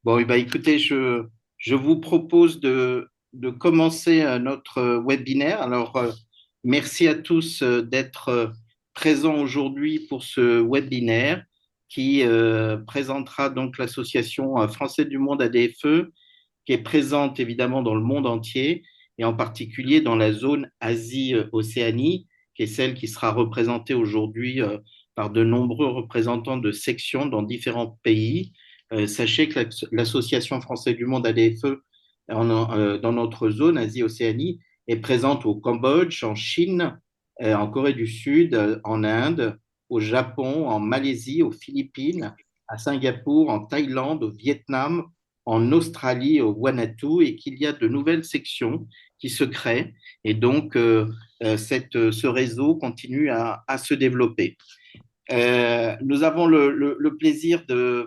Bon, eh ben, écoutez, je vous propose de commencer notre webinaire. Alors, merci à tous d'être présents aujourd'hui pour ce webinaire qui présentera donc l'association Français du Monde ADFE, qui est présente évidemment dans le monde entier et en particulier dans la zone Asie-Océanie, qui est celle qui sera représentée aujourd'hui par de nombreux représentants de sections dans différents pays. Sachez que l'Association française du monde ADFE dans notre zone Asie-Océanie est présente au Cambodge, en Chine, en Corée du Sud, en Inde, au Japon, en Malaisie, aux Philippines, à Singapour, en Thaïlande, au Vietnam, en Australie, au Vanuatu, et qu'il y a de nouvelles sections qui se créent. Et donc, ce réseau continue à se développer. Nous avons le plaisir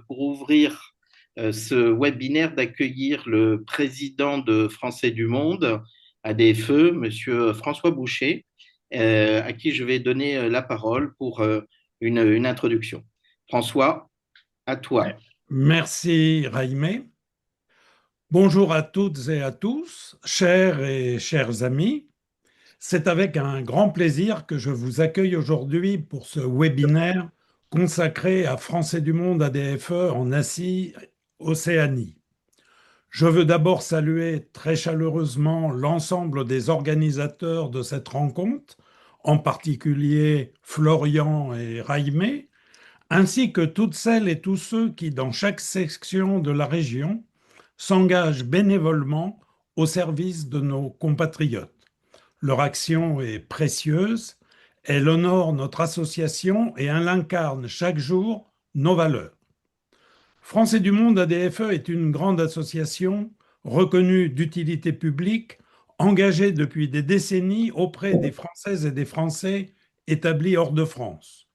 pour ouvrir ce webinaire, d'accueillir le président de Français du Monde, ADFE, Monsieur François Boucher, à qui je vais donner la parole pour une introduction. François, à toi. Merci, Raimé. Bonjour à toutes et à tous, chers et chers amis. C'est avec un grand plaisir que je vous accueille aujourd'hui pour ce webinaire consacré à Français du Monde ADFE en Asie, Océanie. Je veux d'abord saluer très chaleureusement l'ensemble des organisateurs de cette rencontre, en particulier Florian et Raimé, ainsi que toutes celles et tous ceux qui, dans chaque section de la région, s'engagent bénévolement au service de nos compatriotes. Leur action est précieuse, elle honore notre association et elle incarne chaque jour nos valeurs. Français du Monde ADFE est une grande association reconnue d'utilité publique, engagée depuis des décennies auprès des Françaises et des Français établis hors de France.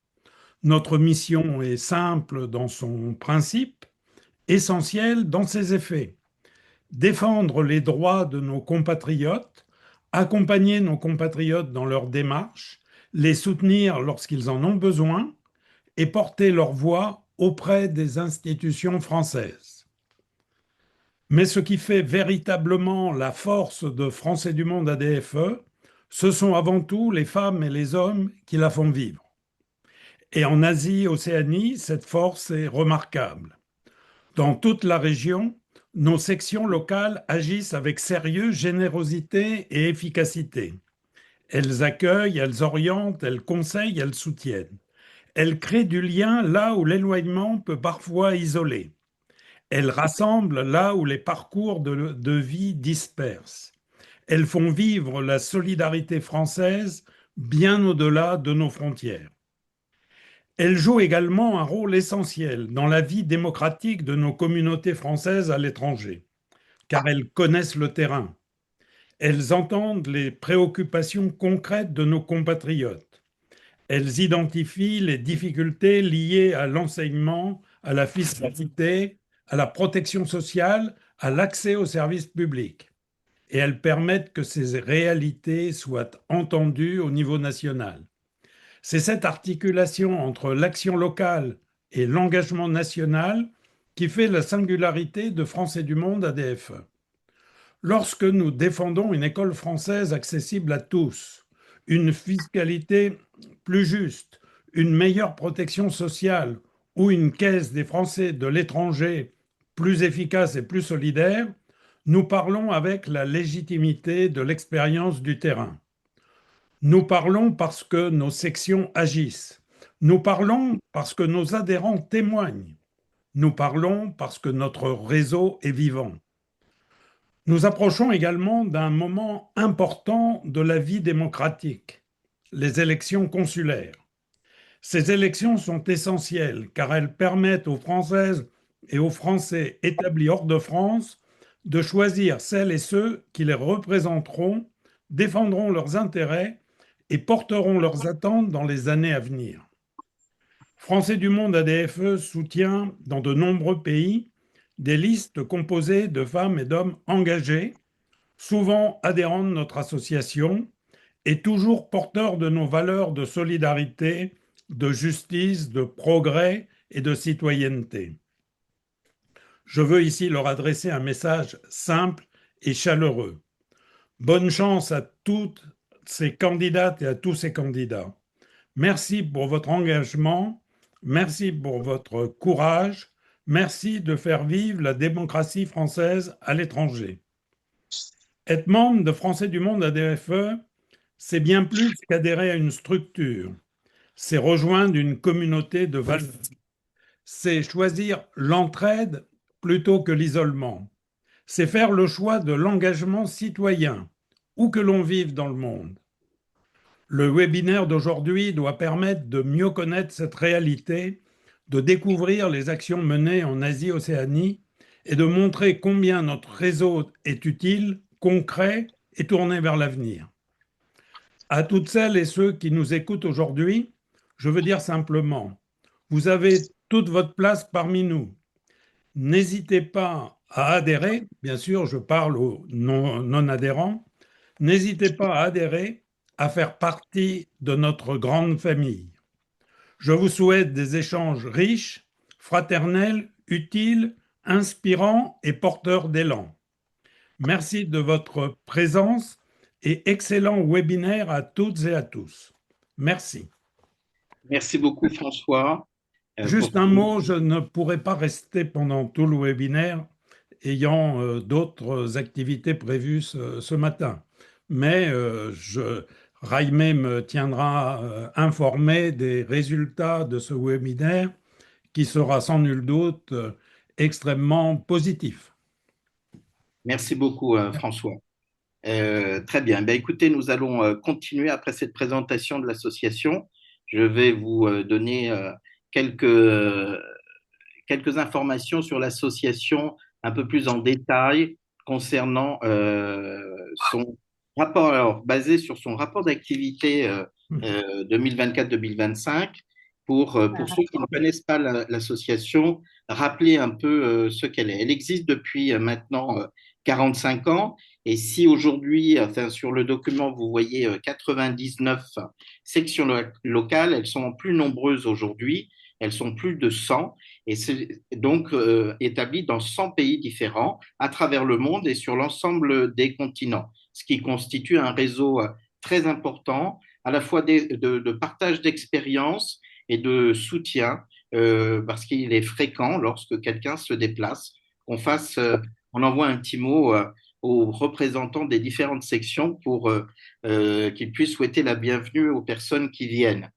Notre mission est simple dans son principe, essentielle dans ses effets. Défendre les droits de nos compatriotes, accompagner nos compatriotes dans leur démarche, les soutenir lorsqu'ils en ont besoin et porter leur voix auprès des institutions françaises. Mais ce qui fait véritablement la force de Français du Monde ADFE, ce sont avant tout les femmes et les hommes qui la font vivre. Et en Asie-Océanie, cette force est remarquable. Dans toute la région, nos sections locales agissent avec sérieux, générosité et efficacité. Elles accueillent, elles orientent, elles conseillent, elles soutiennent. Elles créent du lien là où l'éloignement peut parfois isoler. Elles rassemblent là où les parcours de vie dispersent. Elles font vivre la solidarité française bien au-delà de nos frontières. Elles jouent également un rôle essentiel dans la vie démocratique de nos communautés françaises à l'étranger, car elles connaissent le terrain. Elles entendent les préoccupations concrètes de nos compatriotes. Elles identifient les difficultés liées à l'enseignement, à la fiscalité, à la protection sociale, à l'accès aux services publics. Et elles permettent que ces réalités soient entendues au niveau national. C'est cette articulation entre l'action locale et l'engagement national qui fait la singularité de Français du Monde ADFE. Lorsque nous défendons une école française accessible à tous, une fiscalité plus juste, une meilleure protection sociale ou une caisse des Français de l'étranger plus efficace et plus solidaire, nous parlons avec la légitimité de l'expérience du terrain. Nous parlons parce que nos sections agissent. Nous parlons parce que nos adhérents témoignent. Nous parlons parce que notre réseau est vivant. Nous approchons également d'un moment important de la vie démocratique, les élections consulaires. Ces élections sont essentielles car elles permettent aux Françaises et aux Français établis hors de France de choisir celles et ceux qui les représenteront, défendront leurs intérêts et porteront leurs attentes dans les années à venir. Français du Monde ADFE soutient dans de nombreux pays des listes composées de femmes et d'hommes engagés, souvent adhérents de notre association et toujours porteurs de nos valeurs de solidarité, de justice, de progrès et de citoyenneté. Je veux ici leur adresser un message simple et chaleureux. Bonne chance à toutes ces candidates et à tous ces candidats. Merci pour votre engagement, merci pour votre courage, merci de faire vivre la démocratie française à l'étranger. Être membre de Français du Monde ADFE, c'est bien plus qu'adhérer à une structure, c'est rejoindre une communauté de valeurs, c'est choisir l'entraide plutôt que l'isolement, c'est faire le choix de l'engagement citoyen, où que l'on vive dans le monde. Le webinaire d'aujourd'hui doit permettre de mieux connaître cette réalité, de découvrir les actions menées en Asie-Océanie et de montrer combien notre réseau est utile, concret et tourné vers l'avenir. À toutes celles et ceux qui nous écoutent aujourd'hui, je veux dire simplement, vous avez toute votre place parmi nous. N'hésitez pas à adhérer, bien sûr, je parle aux non-adhérents, n'hésitez pas à adhérer, à faire partie de notre grande famille. Je vous souhaite des échanges riches, fraternels, utiles, inspirants et porteurs d'élan. Merci de votre présence et excellent webinaire à toutes et à tous. Merci. Merci beaucoup, François, pour Juste un mot, je ne pourrai pas rester pendant tout le webinaire, ayant d'autres activités prévues ce matin. Mais Raimé me tiendra informé des résultats de ce webinaire qui sera sans nul doute extrêmement positif. Merci beaucoup, François. Très bien. Ben, écoutez, nous allons continuer après cette présentation de l'association. Je vais vous donner quelques informations sur l'association un peu plus en détail concernant son rapport, alors basé sur son rapport d'activité 2024-2025. Pour ceux qui ne connaissent pas l'association, rappeler un peu ce qu'elle est. Elle existe depuis maintenant 45 ans. Et si aujourd'hui, enfin, sur le document, vous voyez 99 sections locales, elles sont plus nombreuses aujourd'hui. Elles sont plus de 100 et c'est donc établies dans 100 pays différents à travers le monde et sur l'ensemble des continents, ce qui constitue un réseau très important, à la fois de partage d'expériences et de soutien, parce qu'il est fréquent lorsque quelqu'un se déplace, on envoie un petit mot aux représentants des différentes sections pour qu'ils puissent souhaiter la bienvenue aux personnes qui viennent.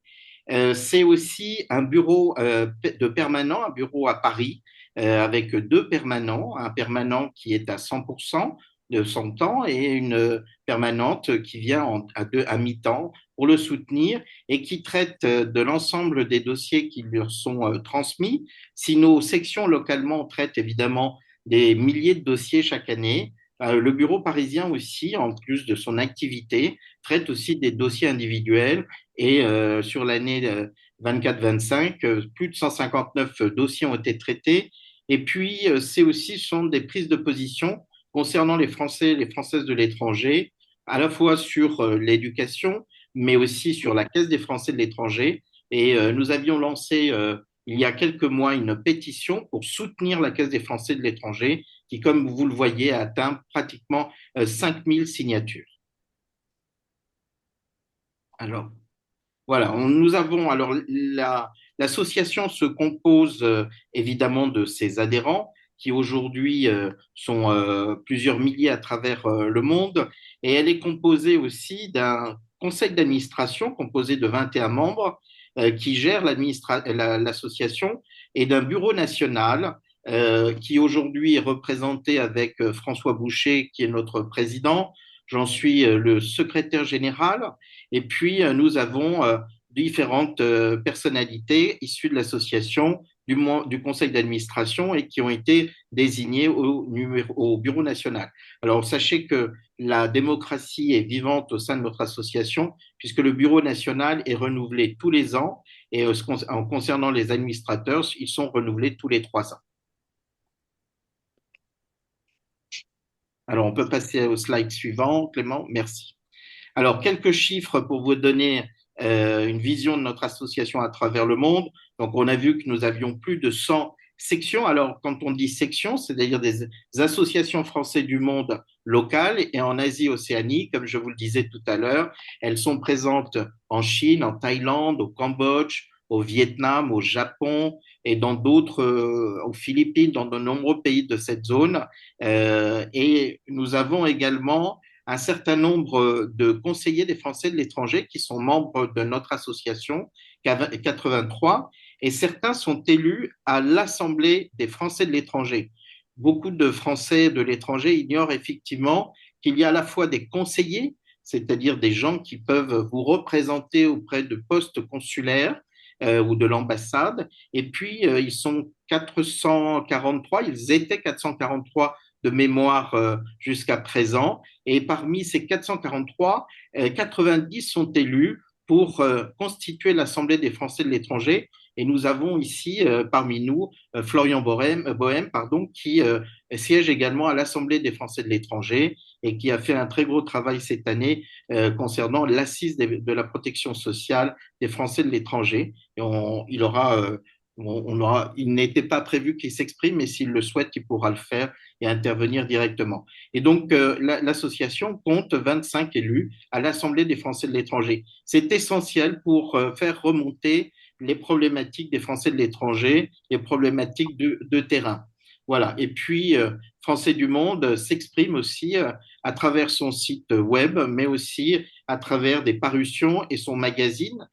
C'est aussi un bureau de permanent, un bureau à Paris, avec deux permanents, un permanent qui est à 100% de son temps et une permanente qui vient à mi-temps pour le soutenir et qui traite de l'ensemble des dossiers qui lui sont transmis. Si nos sections localement traitent évidemment des milliers de dossiers chaque année, le bureau parisien aussi, en plus de son activité, traite aussi des dossiers individuels et sur l'année 24-25, plus de 159 dossiers ont été traités. Et puis, c'est aussi sont des prises de position concernant les Français et les Françaises de l'étranger, à la fois sur l'éducation, mais aussi sur la Caisse des Français de l'étranger. Et nous avions lancé il y a quelques mois une pétition pour soutenir la Caisse des Français de l'étranger, qui, comme vous le voyez, a atteint pratiquement 5000 signatures. Alors, voilà, nous avons alors l'association se compose évidemment de ses adhérents qui aujourd'hui sont plusieurs milliers à travers le monde et elle est composée aussi d'un conseil d'administration composé de 21 membres qui gère l'association et d'un bureau national qui aujourd'hui est représenté avec François Boucher qui est notre président. J'en suis le secrétaire général et puis nous avons différentes personnalités issues de l'association, du conseil d'administration et qui ont été désignées au bureau national. Alors, sachez que la démocratie est vivante au sein de notre association puisque le bureau national est renouvelé tous les ans et en concernant les administrateurs, ils sont renouvelés tous les 3 ans. Alors, on peut passer au slide suivant, Clément, merci. Alors, quelques chiffres pour vous donner une vision de notre association à travers le monde. Donc, on a vu que nous avions plus de 100 sections. Alors, quand on dit sections, c'est-à-dire des associations françaises du monde locales et en Asie-Océanie, comme je vous le disais tout à l'heure, elles sont présentes en Chine, en Thaïlande, au Cambodge, au Vietnam, au Japon et dans d'autres, aux Philippines, dans de nombreux pays de cette zone. Et nous avons également un certain nombre de conseillers des Français de l'étranger qui sont membres de notre association 83 et certains sont élus à l'Assemblée des Français de l'étranger. Beaucoup de Français de l'étranger ignorent effectivement qu'il y a à la fois des conseillers, c'est-à-dire des gens qui peuvent vous représenter auprès de postes consulaires ou de l'ambassade, et puis ils sont 443, ils étaient 443 de mémoire jusqu'à présent, et parmi ces 443, 90 sont élus pour constituer l'Assemblée des Français de l'étranger. Et nous avons ici parmi nous Florian Bohème pardon, qui siège également à l'Assemblée des Français de l'étranger et qui a fait un très gros travail cette année concernant l'assise de la protection sociale des Français de l'étranger. Et il n'était pas prévu qu'il s'exprime, mais s'il le souhaite, il pourra le faire et intervenir directement. Et donc, l'association compte 25 élus à l'Assemblée des Français de l'étranger. C'est essentiel pour faire remonter les problématiques des Français de l'étranger, les problématiques de terrain. Voilà. Et puis, Français du Monde s'exprime aussi à travers son site web, mais aussi à travers des parutions et son magazine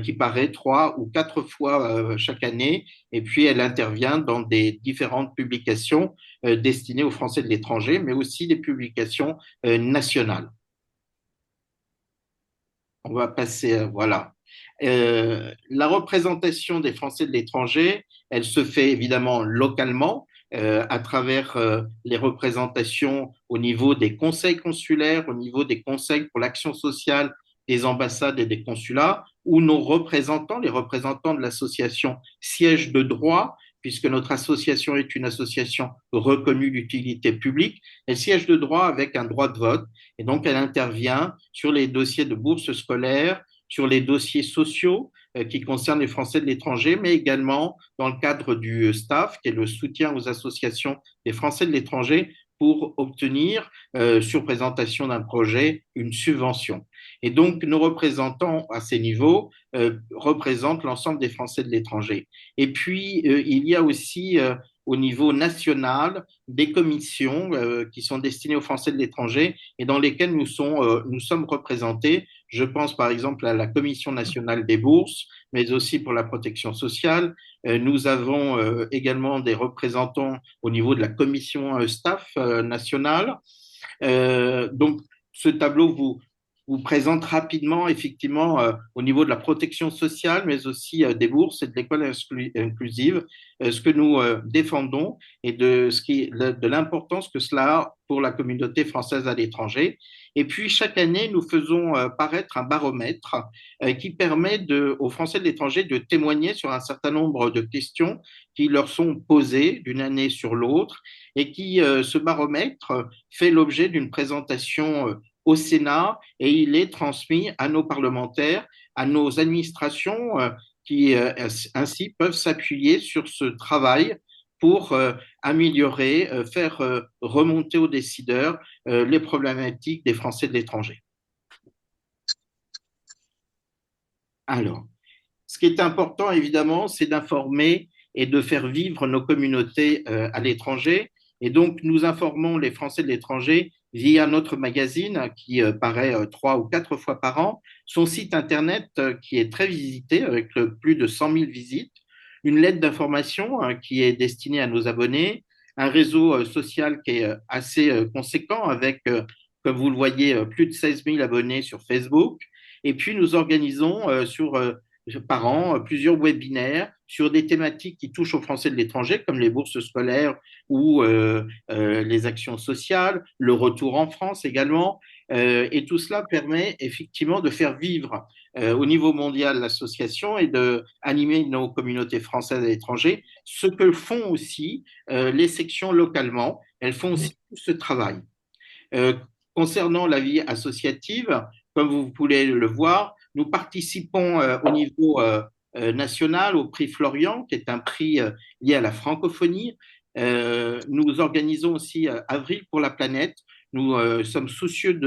qui paraît 3 ou 4 fois chaque année. Et puis, elle intervient dans des différentes publications destinées aux Français de l'étranger, mais aussi des publications nationales. On va passer, voilà. La représentation des Français de l'étranger, elle se fait évidemment localement à travers les représentations au niveau des conseils consulaires, au niveau des conseils pour l'action sociale des ambassades et des consulats, où nos représentants, les représentants de l'association siègent de droit, puisque notre association est une association reconnue d'utilité publique, elle siège de droit avec un droit de vote, et donc elle intervient sur les dossiers de bourses scolaires, sur les dossiers sociaux qui concernent les Français de l'étranger, mais également dans le cadre du STAFF, qui est le soutien aux associations des Français de l'étranger, pour obtenir, sur présentation d'un projet, une subvention. Et donc, nos représentants à ces niveaux représentent l'ensemble des Français de l'étranger. Et puis, il y a aussi au niveau national des commissions qui sont destinées aux Français de l'étranger et dans lesquelles nous sommes représentés. Je pense par exemple à la Commission nationale des bourses, mais aussi pour la protection sociale. Nous avons également des représentants au niveau de la commission staff nationale. Donc, ce tableau vous présente rapidement, effectivement, au niveau de la protection sociale, mais aussi des bourses et de l'école inclusive, ce que nous défendons et de l'importance que cela a pour la communauté française à l'étranger. Et puis, chaque année, nous faisons paraître un baromètre qui permet aux Français de l'étranger de témoigner sur un certain nombre de questions qui leur sont posées d'une année sur l'autre et ce baromètre fait l'objet d'une présentation au Sénat et il est transmis à nos parlementaires, à nos administrations qui ainsi peuvent s'appuyer sur ce travail pour améliorer, faire remonter aux décideurs les problématiques des Français de l'étranger. Alors, ce qui est important, évidemment, c'est d'informer et de faire vivre nos communautés à l'étranger. Et donc, nous informons les Français de l'étranger via notre magazine qui paraît 3 ou 4 fois par an, son site Internet qui est très visité avec plus de 100 000 visites, une lettre d'information qui est destinée à nos abonnés, un réseau social qui est assez conséquent avec, comme vous le voyez, plus de 16 000 abonnés sur Facebook. Et puis, nous organisons par an plusieurs webinaires sur des thématiques qui touchent aux Français de l'étranger, comme les bourses scolaires ou les actions sociales, le retour en France également. Et tout cela permet effectivement de faire vivre au niveau mondial l'association et d'animer nos communautés françaises à l'étranger, ce que font aussi les sections localement. Elles font aussi tout ce travail. Euh, Concernant la vie associative, comme vous pouvez le voir, nous participons au niveau national, au prix Florian, qui est un prix lié à la francophonie. Nous organisons aussi Avril pour la planète. Nous sommes soucieux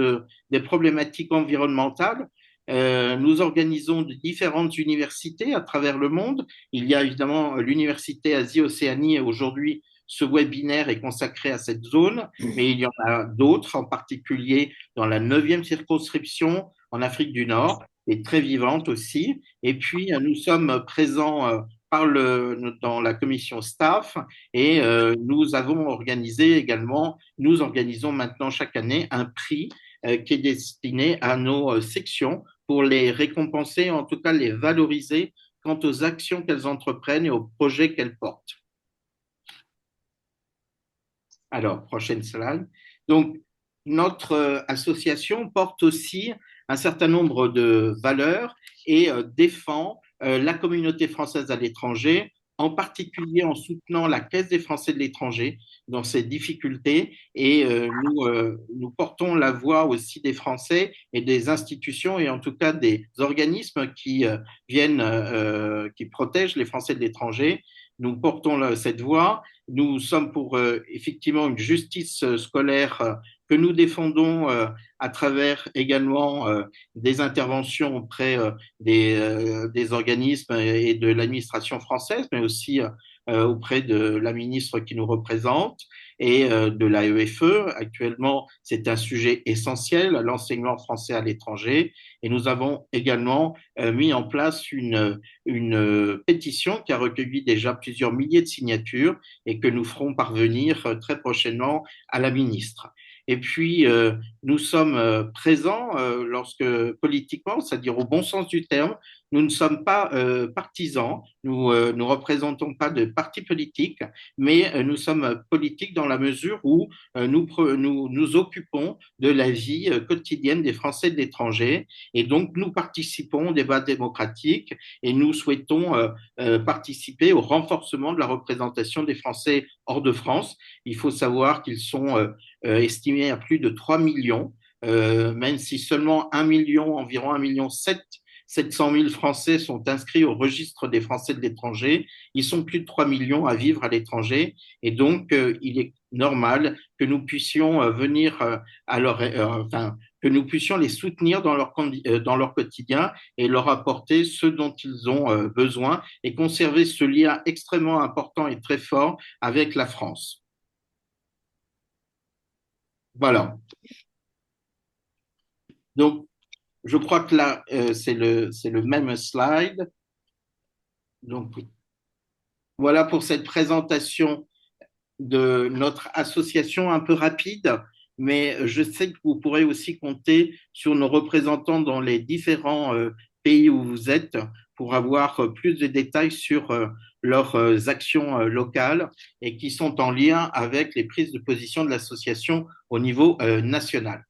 des problématiques environnementales. Nous organisons différentes universités à travers le monde. Il y a évidemment l'université Asie-Océanie. Aujourd'hui, ce webinaire est consacré à cette zone, mais il y en a d'autres, en particulier dans la 9e circonscription en Afrique du Nord, et très vivante aussi. Et puis, nous sommes présents dans la commission staff et nous avons organisé également, nous organisons maintenant chaque année un prix qui est destiné à nos sections pour les récompenser, en tout cas les valoriser quant aux actions qu'elles entreprennent et aux projets qu'elles portent. Alors, prochaine slide. Donc, notre association porte aussi un certain nombre de valeurs et défend la communauté française à l'étranger, en particulier en soutenant la Caisse des Français de l'étranger dans ses difficultés. Et nous portons la voix aussi des Français et des institutions et en tout cas des organismes qui qui protègent les Français de l'étranger. Nous portons cette voix. Nous sommes pour effectivement une justice scolaire que nous défendons à travers également des interventions auprès des organismes et de l'administration française, mais aussi auprès de la ministre qui nous représente et de l'AEFE. Actuellement, c'est un sujet essentiel, l'enseignement français à l'étranger. Et nous avons également mis en place une pétition qui a recueilli déjà plusieurs milliers de signatures et que nous ferons parvenir très prochainement à la ministre. Et puis, nous sommes présents lorsque politiquement, c'est-à-dire au bon sens du terme, nous ne sommes pas partisans, nous ne représentons pas de parti politique, mais nous sommes politiques dans la mesure où nous occupons de la vie quotidienne des Français de l'étranger et donc nous participons au débat démocratique et nous souhaitons participer au renforcement de la représentation des Français hors de France. Il faut savoir qu'ils sont estimé à plus de 3 millions, même si seulement 1 million, environ 1 million 700 000 Français sont inscrits au registre des Français de l'étranger. Ils sont plus de 3 millions à vivre à l'étranger et donc il est normal que nous puissions venir enfin, que nous puissions les soutenir dans leur quotidien et leur apporter ce dont ils ont besoin et conserver ce lien extrêmement important et très fort avec la France. Voilà. Donc, je crois que là, c'est le même slide. Donc, voilà pour cette présentation de notre association un peu rapide, mais je sais que vous pourrez aussi compter sur nos représentants dans les différents pays où vous êtes pour avoir plus de détails sur leurs actions locales et qui sont en lien avec les prises de position de l'association au niveau national.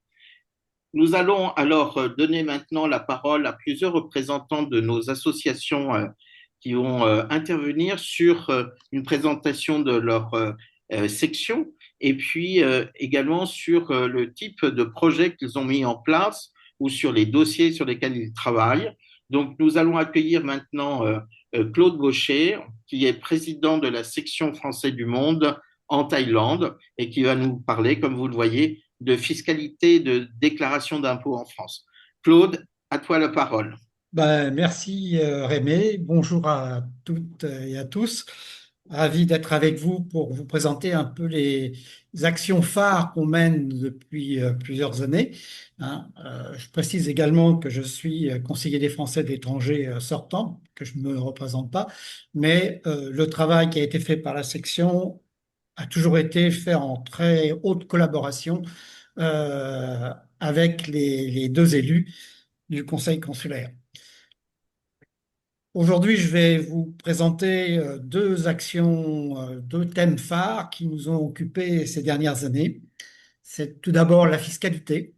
Nous allons alors donner maintenant la parole à plusieurs représentants de nos associations qui vont intervenir sur une présentation de leur section et puis également sur le type de projet qu'ils ont mis en place ou sur les dossiers sur lesquels ils travaillent. Donc, nous allons accueillir maintenant Claude Gaucher, qui est président de la section français du monde en Thaïlande et qui va nous parler, comme vous le voyez, de fiscalité, de déclaration d'impôts en France. Claude, à toi la parole. Merci Rémé, bonjour à toutes et à tous. Ravi d'être avec vous pour vous présenter un peu les actions phares qu'on mène depuis plusieurs années. Hein. Je précise également que je suis conseiller des Français de l'étranger sortant, que je ne me représente pas, mais le travail qui a été fait par la section a toujours été fait en très haute collaboration avec les deux élus du Conseil consulaire. Aujourd'hui, je vais vous présenter deux actions, deux thèmes phares qui nous ont occupés ces dernières années. C'est tout d'abord la fiscalité.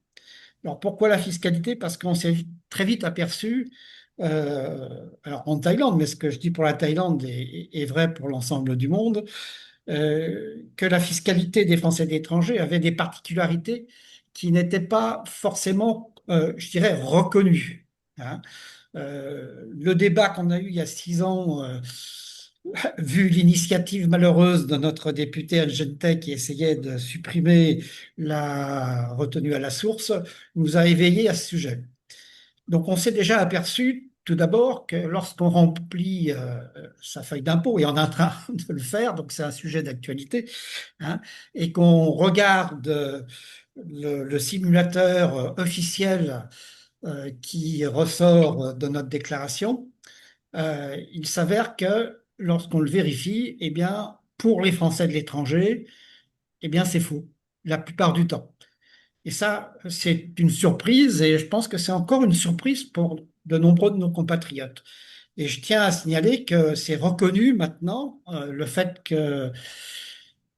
Alors pourquoi la fiscalité? Parce qu'on s'est très vite aperçu, alors en Thaïlande, mais ce que je dis pour la Thaïlande est vrai pour l'ensemble du monde, que la fiscalité des Français de l'étranger avait des particularités qui n'étaient pas forcément, je dirais, reconnues. Hein. Le débat qu'on a eu il y a 6 ans, vu l'initiative malheureuse de notre député Al Jeantet qui essayait de supprimer la retenue à la source, nous a éveillés à ce sujet. Donc on s'est déjà aperçu tout d'abord que lorsqu'on remplit sa feuille d'impôt, et on est en train de le faire, donc c'est un sujet d'actualité, hein, et qu'on regarde le simulateur officiel qui ressort de notre déclaration, il s'avère que lorsqu'on le vérifie, eh bien, pour les Français de l'étranger, eh bien, c'est faux, la plupart du temps. Et ça, c'est une surprise, et je pense que c'est encore une surprise pour de nombreux de nos compatriotes. Et je tiens à signaler que c'est reconnu maintenant, le fait que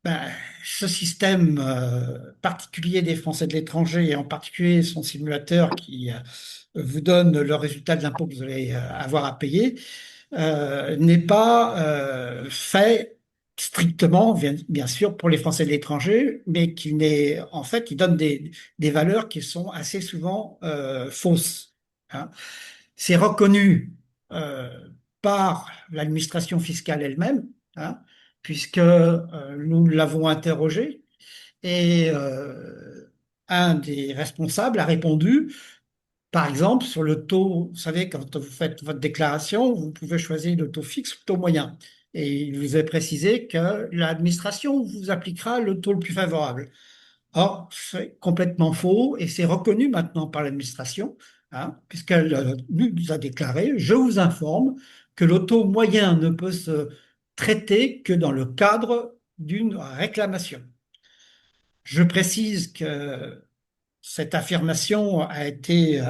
ben, ce système particulier des Français de l'étranger, et en particulier son simulateur qui vous donne le résultat de l'impôt que vous allez avoir à payer, n'est pas fait strictement, bien sûr, pour les Français de l'étranger, mais qui n'est, en fait, il donne des valeurs qui sont assez souvent fausses, hein. C'est reconnu euh, par l'administration fiscale elle-même, hein, puisque nous l'avons interrogé et un des responsables a répondu, par exemple, sur le taux. Vous savez, quand vous faites votre déclaration, vous pouvez choisir le taux fixe ou le taux moyen. Et il vous est précisé que l'administration vous appliquera le taux le plus favorable. Or, c'est complètement faux et c'est reconnu maintenant par l'administration, hein, puisqu'elle nous a déclaré, je vous informe que le taux moyen ne peut se traiter que dans le cadre d'une réclamation. Je précise que cette affirmation a été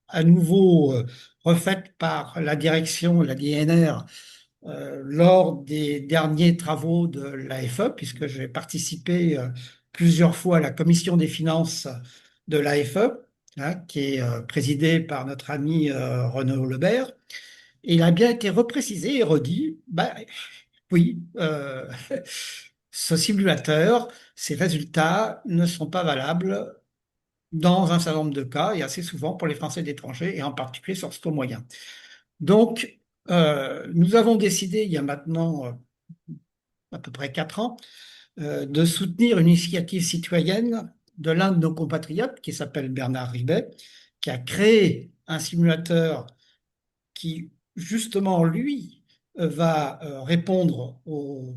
à nouveau refaite par la direction, la DNR, lors des derniers travaux de l'AFE, puisque j'ai participé plusieurs fois à la commission des finances de l'AFE, hein, qui est présidée par notre ami Renaud Lebert. Et il a bien été reprécisé et redit, bah, oui, ce simulateur, ces résultats ne sont pas valables dans un certain nombre de cas, et assez souvent pour les Français d'étranger, et en particulier sur ce taux moyen. Donc, nous avons décidé, il y a maintenant à peu près 4 ans, de soutenir une initiative citoyenne de l'un de nos compatriotes qui s'appelle Bernard Ribet, qui a créé un simulateur qui, justement, lui, va répondre aux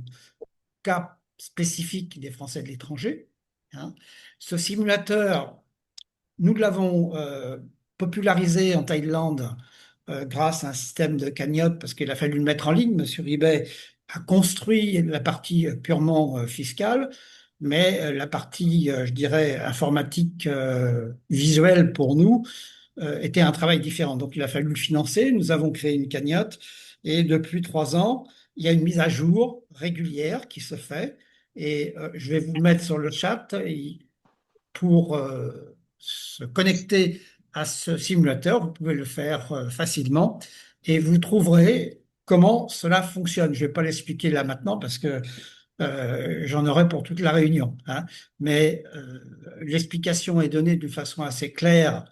cas spécifiques des Français de l'étranger, hein. Ce simulateur, nous l'avons popularisé en Thaïlande grâce à un système de cagnotte parce qu'il a fallu le mettre en ligne. Monsieur Ribet a construit la partie purement fiscale, mais la partie, je dirais, informatique visuelle pour nous était un travail différent. Donc il a fallu le financer. Nous avons créé une cagnotte et depuis 3 ans, il y a une mise à jour régulière qui se fait. Et je vais vous le mettre sur le chat. Pour se connecter à ce simulateur, vous pouvez le faire facilement et vous trouverez comment cela fonctionne. Je ne vais pas l'expliquer là maintenant parce que j'en aurai pour toute la réunion, hein. Mais l'explication est donnée d'une façon assez claire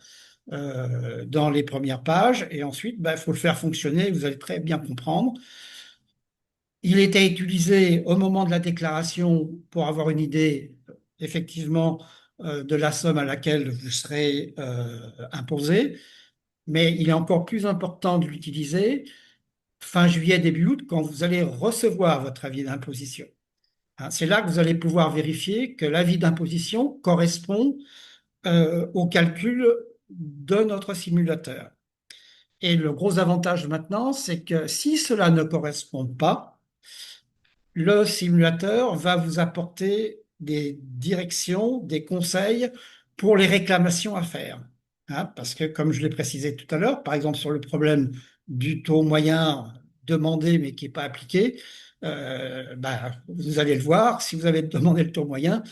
dans les premières pages et ensuite, il faut le faire fonctionner, vous allez très bien comprendre. Il était utilisé au moment de la déclaration pour avoir une idée, effectivement, de la somme à laquelle vous serez imposé, mais il est encore plus important de l'utiliser fin juillet, début août, quand vous allez recevoir votre avis d'imposition, hein. C'est là que vous allez pouvoir vérifier que l'avis d'imposition correspond au calcul de notre simulateur. Et le gros avantage maintenant, c'est que si cela ne correspond pas, le simulateur va vous apporter des directions, des conseils pour les réclamations à faire, hein, parce que, comme je l'ai précisé tout à l'heure, par exemple sur le problème du taux moyen demandé mais qui n'est pas appliqué, vous allez le voir, si vous avez demandé le taux moyen,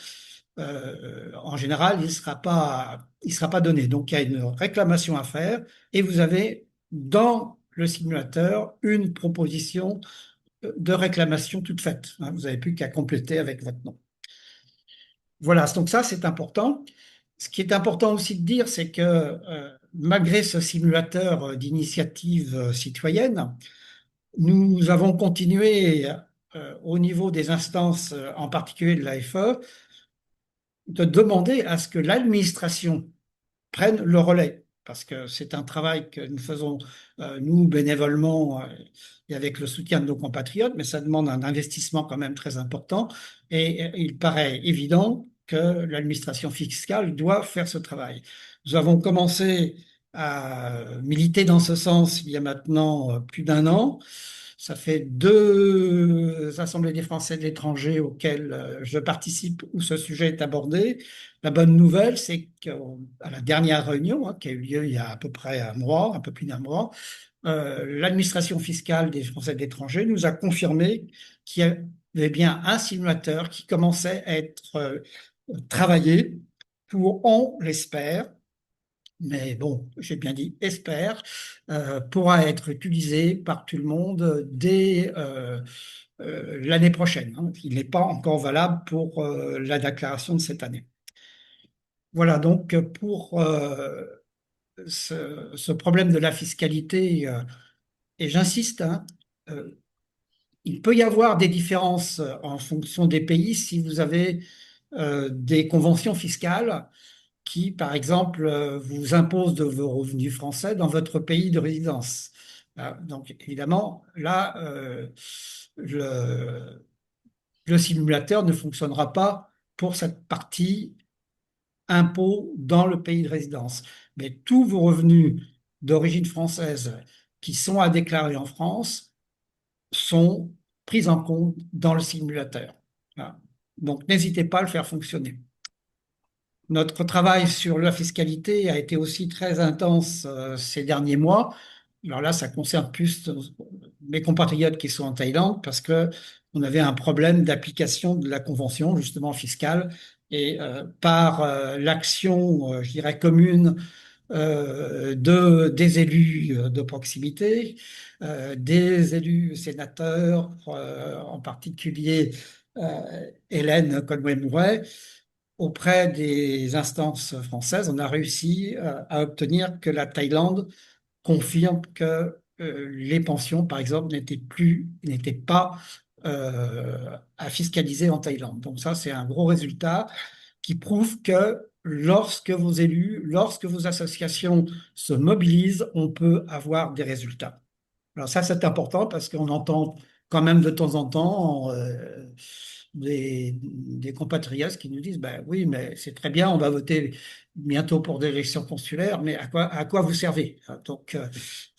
en général, il sera pas donné. Donc, il y a une réclamation à faire et vous avez dans le simulateur une proposition de réclamation toute faite, hein. Vous n'avez plus qu'à compléter avec votre nom. Voilà, donc ça, c'est important. Ce qui est important aussi de dire, c'est que malgré ce simulateur d'initiative citoyenne, nous avons continué au niveau des instances, en particulier de l'AFE, de demander à ce que l'administration prenne le relais, parce que c'est un travail que nous faisons, nous, bénévolement, et avec le soutien de nos compatriotes, mais ça demande un investissement quand même très important, et il paraît évident que l'administration fiscale doit faire ce travail. Nous avons commencé à militer dans ce sens il y a maintenant plus d'un an. Ça fait deux assemblées des Français de l'étranger auxquelles je participe où ce sujet est abordé. La bonne nouvelle, c'est qu'à la dernière réunion, qui a eu lieu il y a à peu près un mois, un peu plus d'un mois, l'administration fiscale des Français de l'étranger nous a confirmé qu'il y avait bien un simulateur qui commençait à être travaillé pour, on l'espère, mais bon, j'ai bien dit espère, pourra être utilisé par tout le monde dès l'année prochaine, hein. Il n'est pas encore valable pour la déclaration de cette année. Voilà, donc pour ce problème de la fiscalité, et j'insiste, hein, euh, il peut y avoir des différences en fonction des pays si vous avez des conventions fiscales qui, par exemple, vous imposent de vos revenus français dans votre pays de résidence. Donc, évidemment, là, le simulateur ne fonctionnera pas pour cette partie impôts dans le pays de résidence. Mais tous vos revenus d'origine française qui sont à déclarer en France sont pris en compte dans le simulateur. Voilà. Donc, n'hésitez pas à le faire fonctionner. Notre travail sur la fiscalité a été aussi très intense ces derniers mois. Alors là, ça concerne plus mes compatriotes qui sont en Thaïlande parce que on avait un problème d'application de la convention justement fiscale et par l'action, je dirais commune des élus de proximité, des élus sénateurs, en particulier Hélène Conway-Mouret, auprès des instances françaises, on a réussi à obtenir que la Thaïlande confirme que les pensions, par exemple, n'étaient pas à fiscaliser en Thaïlande. Donc ça, c'est un gros résultat qui prouve que lorsque vos élus, lorsque vos associations se mobilisent, on peut avoir des résultats. Alors ça, c'est important parce qu'on entend quand même de temps en temps des compatriotes qui nous disent, ben oui, mais c'est très bien, on va voter bientôt pour des élections consulaires, mais à quoi vous servez? Donc,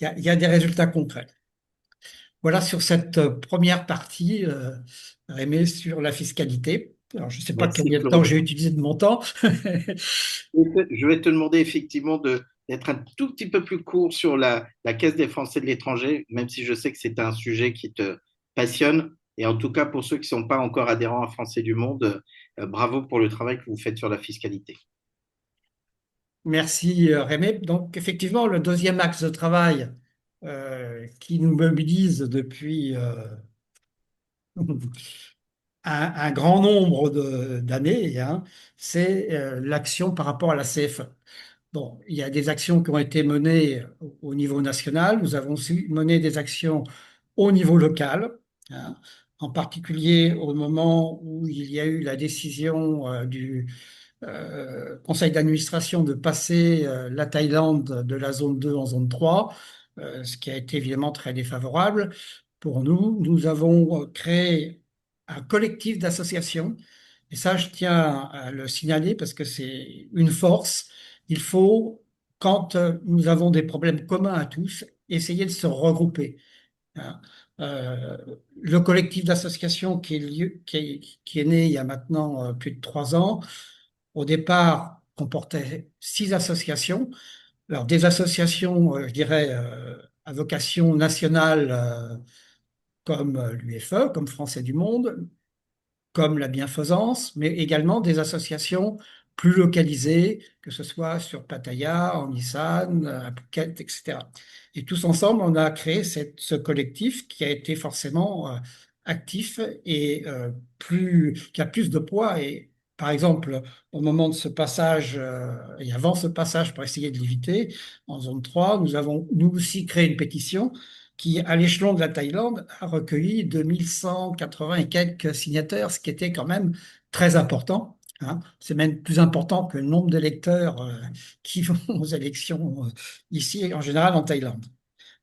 il y a des résultats concrets. Voilà sur cette première partie, Rémi, sur la fiscalité. Alors, je ne sais pas Merci combien de temps Claude. j'ai utilisé de mon temps. Je vais te demander effectivement d'être un tout petit peu plus court sur la Caisse des Français de l'étranger, même si je sais que c'est un sujet qui te passionne. Et en tout cas, pour ceux qui ne sont pas encore adhérents à Français du Monde, bravo pour le travail que vous faites sur la fiscalité. Merci Rémi. Donc effectivement, le deuxième axe de travail qui nous mobilise depuis un grand nombre d'années, hein, c'est l'action par rapport à la CFE. Bon, il y a des actions qui ont été menées au niveau national. Nous avons aussi mené des actions au niveau local, hein, en particulier au moment où il y a eu la décision du conseil d'administration de passer la Thaïlande de la zone 2 en zone 3, ce qui a été évidemment très défavorable pour nous. Nous avons créé un collectif d'associations, et ça, je tiens à le signaler parce que c'est une force. Il faut, quand nous avons des problèmes communs à tous, essayer de se regrouper, hein. Euh, le collectif d'associations qui est né il y a maintenant plus de 3 ans, au départ, comportait 6 associations. Alors, des associations, je dirais, à vocation nationale, comme l'UFE, comme Français du Monde, comme la Bienfaisance, mais également des associations plus localisées, que ce soit sur Pattaya, en Nissan, à Phuket, etc. Et tous ensemble, on a créé ce collectif qui a été forcément actif et qui a plus de poids et par exemple, au moment de ce passage et avant ce passage pour essayer de l'éviter, en zone 3, nous avons nous aussi créé une pétition qui, à l'échelon de la Thaïlande, a recueilli 2180 et quelques signataires, ce qui était quand même très important. Hein. C'est même plus important que le nombre d'électeurs qui vont aux élections ici, en général en Thaïlande.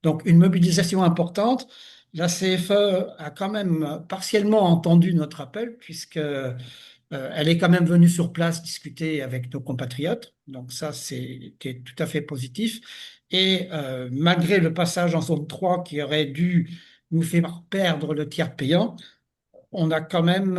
Donc, une mobilisation importante. La CFE a quand même partiellement entendu notre appel, puisque elle est quand même venue sur place discuter avec nos compatriotes. Donc ça, c'était tout à fait positif. Et malgré le passage en zone 3 qui aurait dû nous faire perdre le tiers payant, on a quand même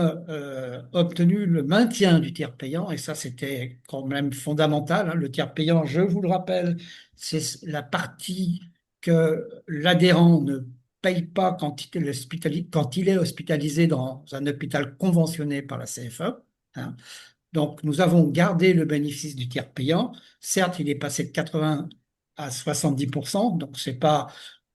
obtenu le maintien du tiers payant, et ça, c'était quand même fondamental. Hein. Le tiers payant, je vous le rappelle, c'est la partie que l'adhérent ne paye pas quand il est hospitalisé dans un hôpital conventionné par la CFE. Hein. Donc, nous avons gardé le bénéfice du tiers payant. Certes, il est passé de 80 à 70%, donc c'est pas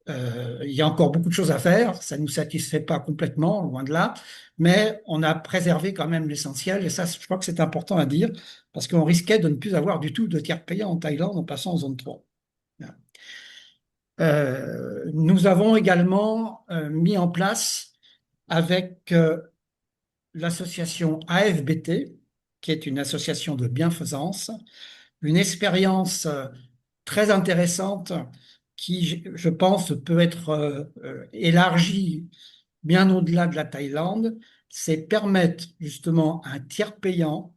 il y a encore beaucoup de choses à faire, ça ne nous satisfait pas complètement, loin de là, mais on a préservé quand même l'essentiel, et ça, je crois que c'est important à dire, parce qu'on risquait de ne plus avoir du tout de tiers payant en Thaïlande en passant en zone 3. Nous avons également mis en place avec l'association AFBT, qui est une association de bienfaisance, une expérience très intéressante qui, je pense, peut être élargie bien au-delà de la Thaïlande, c'est permettre justement un tiers payant,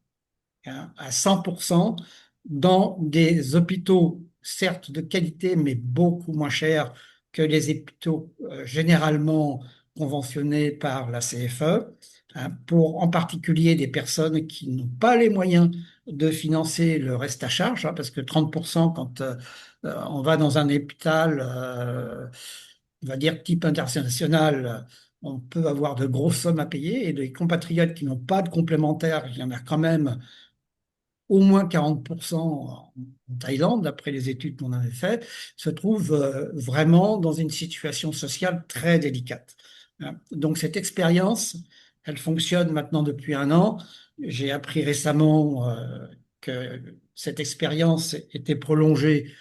hein, à 100% dans des hôpitaux, certes de qualité, mais beaucoup moins chers que les hôpitaux généralement conventionnés par la CFE, hein, pour en particulier des personnes qui n'ont pas les moyens de financer le reste à charge, hein, parce que 30% quand on va dans un hôpital, on va dire type international, on peut avoir de grosses sommes à payer, et des compatriotes qui n'ont pas de complémentaire, il y en a quand même au moins 40% en Thaïlande, d'après les études qu'on avait faites, se trouvent vraiment dans une situation sociale très délicate. Hein. Donc cette expérience, elle fonctionne maintenant depuis un an. J'ai appris récemment que cette expérience était prolongée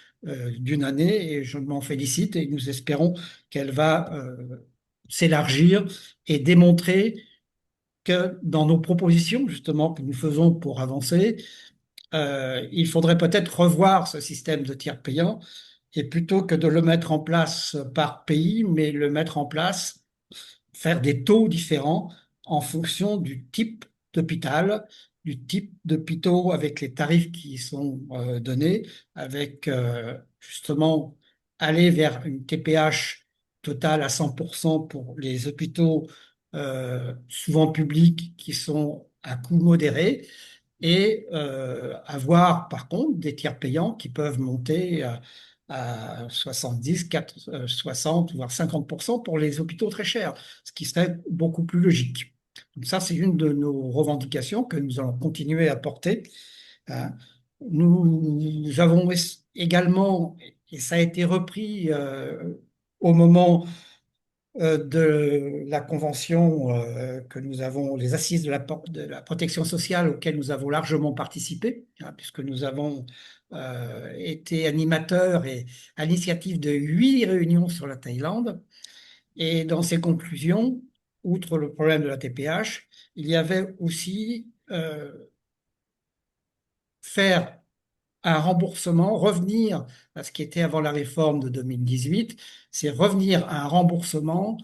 d'une année, et je m'en félicite, et nous espérons qu'elle va s'élargir et démontrer que dans nos propositions justement que nous faisons pour avancer, il faudrait peut-être revoir ce système de tiers payant, et plutôt que de le mettre en place par pays, mais le mettre en place, faire des taux différents en fonction du type d'hôpital, du type d'hôpitaux avec les tarifs qui sont donnés, avec justement aller vers une TPH totale à 100% pour les hôpitaux souvent publics qui sont à coût modéré, et avoir par contre des tiers payants qui peuvent monter à 70, 60, voire 50% pour les hôpitaux très chers, ce qui serait beaucoup plus logique. Donc ça, c'est une de nos revendications que nous allons continuer à porter. Hein. Nous avons également, et ça a été repris au moment de la convention que nous avons, les assises de la protection sociale auxquelles nous avons largement participé, hein, puisque nous avons été animateurs et à l'initiative de 8 réunions sur la Thaïlande. Et dans ces conclusions, outre le problème de la TPH, il y avait aussi faire un remboursement, revenir à ce qui était avant la réforme de 2018, c'est revenir à un remboursement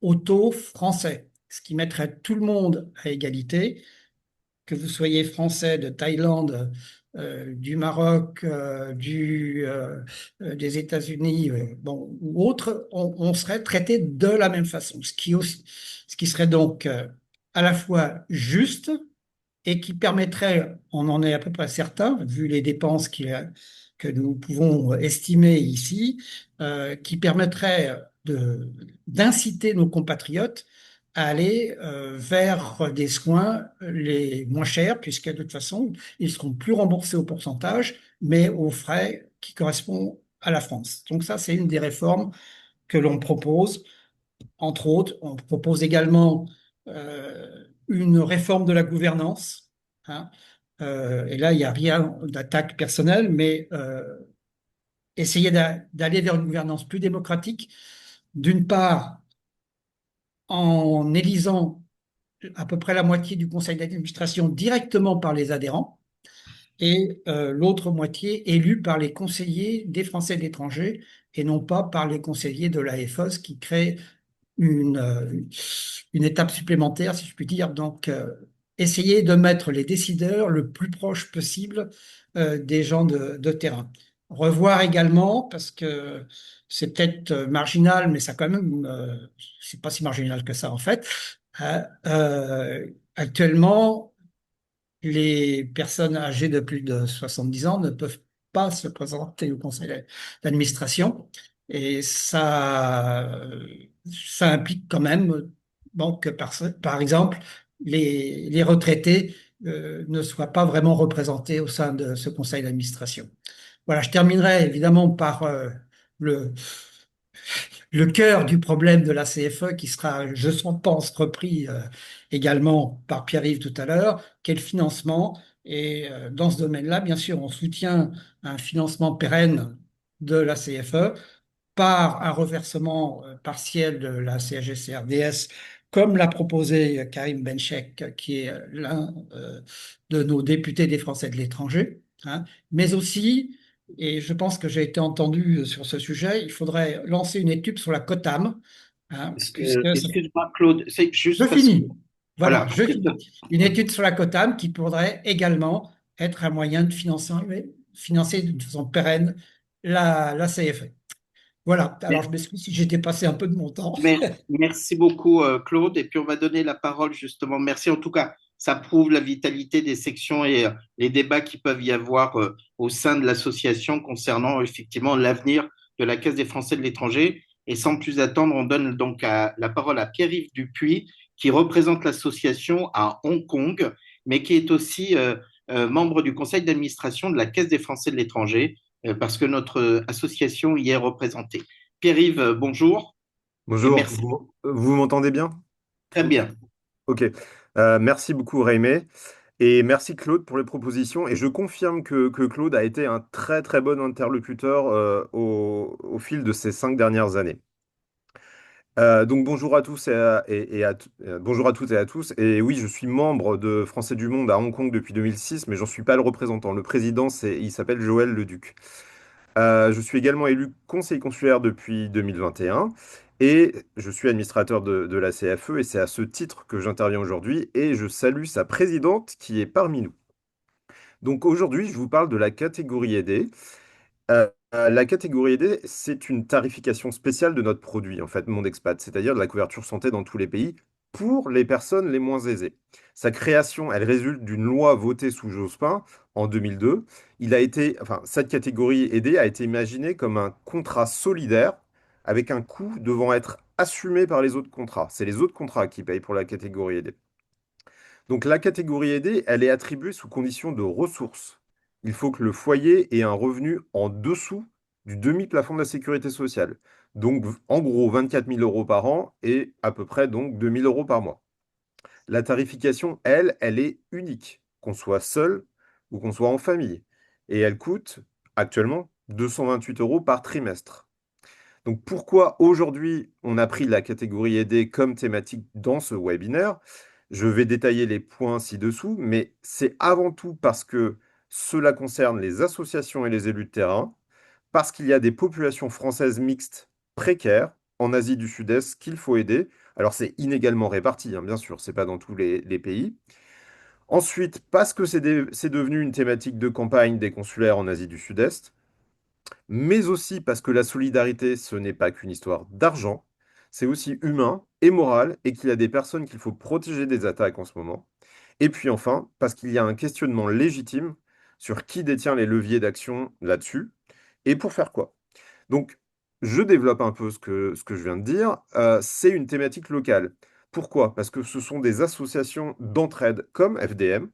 au taux français, ce qui mettrait tout le monde à égalité, que vous soyez français de Thaïlande, du Maroc, des États-Unis, bon, ou autre, on serait traité de la même façon, ce qui serait donc à la fois juste et qui permettrait, on en est à peu près certain, vu les dépenses que nous pouvons estimer ici, qui permettrait d'inciter nos compatriotes à aller vers des soins les moins chers, puisque de toute façon, ils seront plus remboursés au pourcentage, mais aux frais qui correspondent à la France. Donc ça, c'est une des réformes que l'on propose. Entre autres, on propose également une réforme de la gouvernance, hein. Et là, il n'y a rien d'attaque personnelle, mais essayer d'aller vers une gouvernance plus démocratique, d'une part en élisant à peu près la moitié du conseil d'administration directement par les adhérents, et l'autre moitié élue par les conseillers des Français de l'étranger et non pas par les conseillers de l'AFE, ce qui crée une, euh, une étape supplémentaire, si je puis dire. Donc, essayer de mettre les décideurs le plus proche possible des gens de terrain. Revoir également, parce que c'est peut-être marginal, mais ça quand même, c'est pas si marginal que ça en fait. Actuellement, les personnes âgées de plus de 70 ans ne peuvent pas se présenter au conseil d'administration. Et ça implique quand même bon, que, par exemple, les retraités ne soient pas vraiment représentés au sein de ce conseil d'administration. Voilà, je terminerai évidemment par le, le cœur du problème de la CFE qui sera, je pense, repris également par Pierre-Yves tout à l'heure, qu'est le financement. Et dans ce domaine-là, bien sûr, on soutient un financement pérenne de la CFE par un reversement partiel de la CSG-CRDS, comme l'a proposé Karim Benchek, qui est l'un de nos députés des Français de l'étranger, hein, mais aussi, et je pense que j'ai été entendu sur ce sujet, il faudrait lancer une étude sur la COTAM, hein, puisque Excuse-moi, Claude, c'est je juste parce que, finis. Voilà, voilà, je finis. Une étude sur la COTAM qui pourrait également être un moyen de financer de façon pérenne la CFE. Voilà, alors je m'excuse si j'étais passé un peu de mon temps. merci beaucoup, Claude. Et puis, on va donner la parole justement. Merci. En tout cas, ça prouve la vitalité des sections et les débats qui peuvent y avoir au sein de l'association concernant effectivement l'avenir de la Caisse des Français de l'étranger. Et sans plus attendre, on donne donc la parole à Pierre-Yves Dupuis, qui représente l'association à Hong Kong, mais qui est aussi membre du conseil d'administration de la Caisse des Français de l'étranger, parce que notre association y est représentée. Pierre-Yves, bonjour. Et Bonjour, merci. vous m'entendez bien? Très bien. Ok. Merci beaucoup Raimé et merci Claude pour les propositions et je confirme que Claude a été un très très bon interlocuteur au fil de ces 5 dernières années. Donc bonjour à tous bonjour à toutes et à tous. Et oui, je suis membre de Français du Monde à Hong Kong depuis 2006, mais j'en suis pas le représentant. Le président, il s'appelle Joël Leduc. Je suis également élu conseiller consulaire depuis 2021 et je suis administrateur de la CFE et c'est à ce titre que j'interviens aujourd'hui et je salue sa présidente qui est parmi nous. Donc aujourd'hui, je vous parle de la catégorie aidée. La catégorie aidée, c'est une tarification spéciale de notre produit, en fait, Monde Expat, c'est-à-dire de la couverture santé dans tous les pays pour les personnes les moins aisées. Sa création, elle résulte d'une loi votée sous Jospin en 2002. Cette catégorie aidée a été imaginée comme un contrat solidaire avec un coût devant être assumé par les autres contrats. C'est les autres contrats qui payent pour la catégorie aidée. Donc la catégorie aidée, elle est attribuée sous condition de ressources. Il faut que le foyer ait un revenu en dessous du demi-plafond de la sécurité sociale. Donc en gros 24 000 euros par an et à peu près donc 2 000 euros par mois. La tarification, elle est unique, qu'on soit seul ou qu'on soit en famille. Et elle coûte actuellement 228 euros par trimestre. Donc pourquoi aujourd'hui on a pris la catégorie aidée comme thématique dans ce webinaire? Je vais détailler les points ci-dessous, mais c'est avant tout parce que cela concerne les associations et les élus de terrain, parce qu'il y a des populations françaises mixtes précaires en Asie du Sud-Est qu'il faut aider. Alors c'est inégalement réparti, hein, bien sûr, c'est pas dans tous les pays. Ensuite, parce que c'est devenu une thématique de campagne des consulaires en Asie du Sud-Est, mais aussi parce que la solidarité, ce n'est pas qu'une histoire d'argent, c'est aussi humain et moral, et qu'il y a des personnes qu'il faut protéger des attaques en ce moment. Et puis enfin, parce qu'il y a un questionnement légitime sur qui détient les leviers d'action là-dessus, et pour faire quoi. Donc, je développe un peu ce que je viens de dire. C'est une thématique locale. Pourquoi? Parce que ce sont des associations d'entraide comme FDM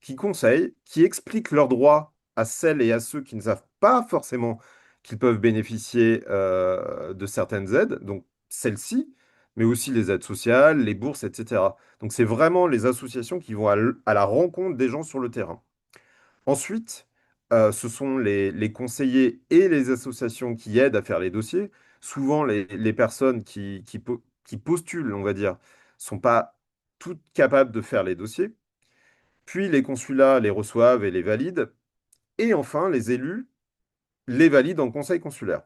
qui conseillent, qui expliquent leurs droits à celles et à ceux qui ne savent pas forcément qu'ils peuvent bénéficier de certaines aides. Donc, celles-ci, mais aussi les aides sociales, les bourses, etc. Donc c'est vraiment les associations qui vont à la rencontre des gens sur le terrain. Ensuite, ce sont les conseillers et les associations qui aident à faire les dossiers. Souvent, les personnes qui postulent, on va dire, sont pas toutes capables de faire les dossiers. Puis les consulats les reçoivent et les valident. Et enfin, les élus les valident en conseil consulaire.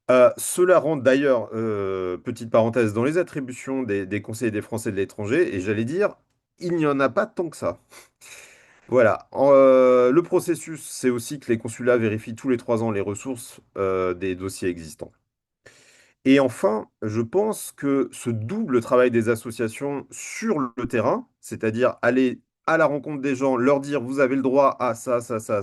Cela rentre d'ailleurs, petite parenthèse, dans les attributions des conseillers des Français de l'étranger, et j'allais dire, il n'y en a pas tant que ça. Voilà. Le processus, c'est aussi que les consulats vérifient tous les 3 ans les ressources des dossiers existants. Et enfin, je pense que ce double travail des associations sur le terrain, c'est-à-dire aller à la rencontre des gens, leur dire vous avez le droit à ça, ça, ça,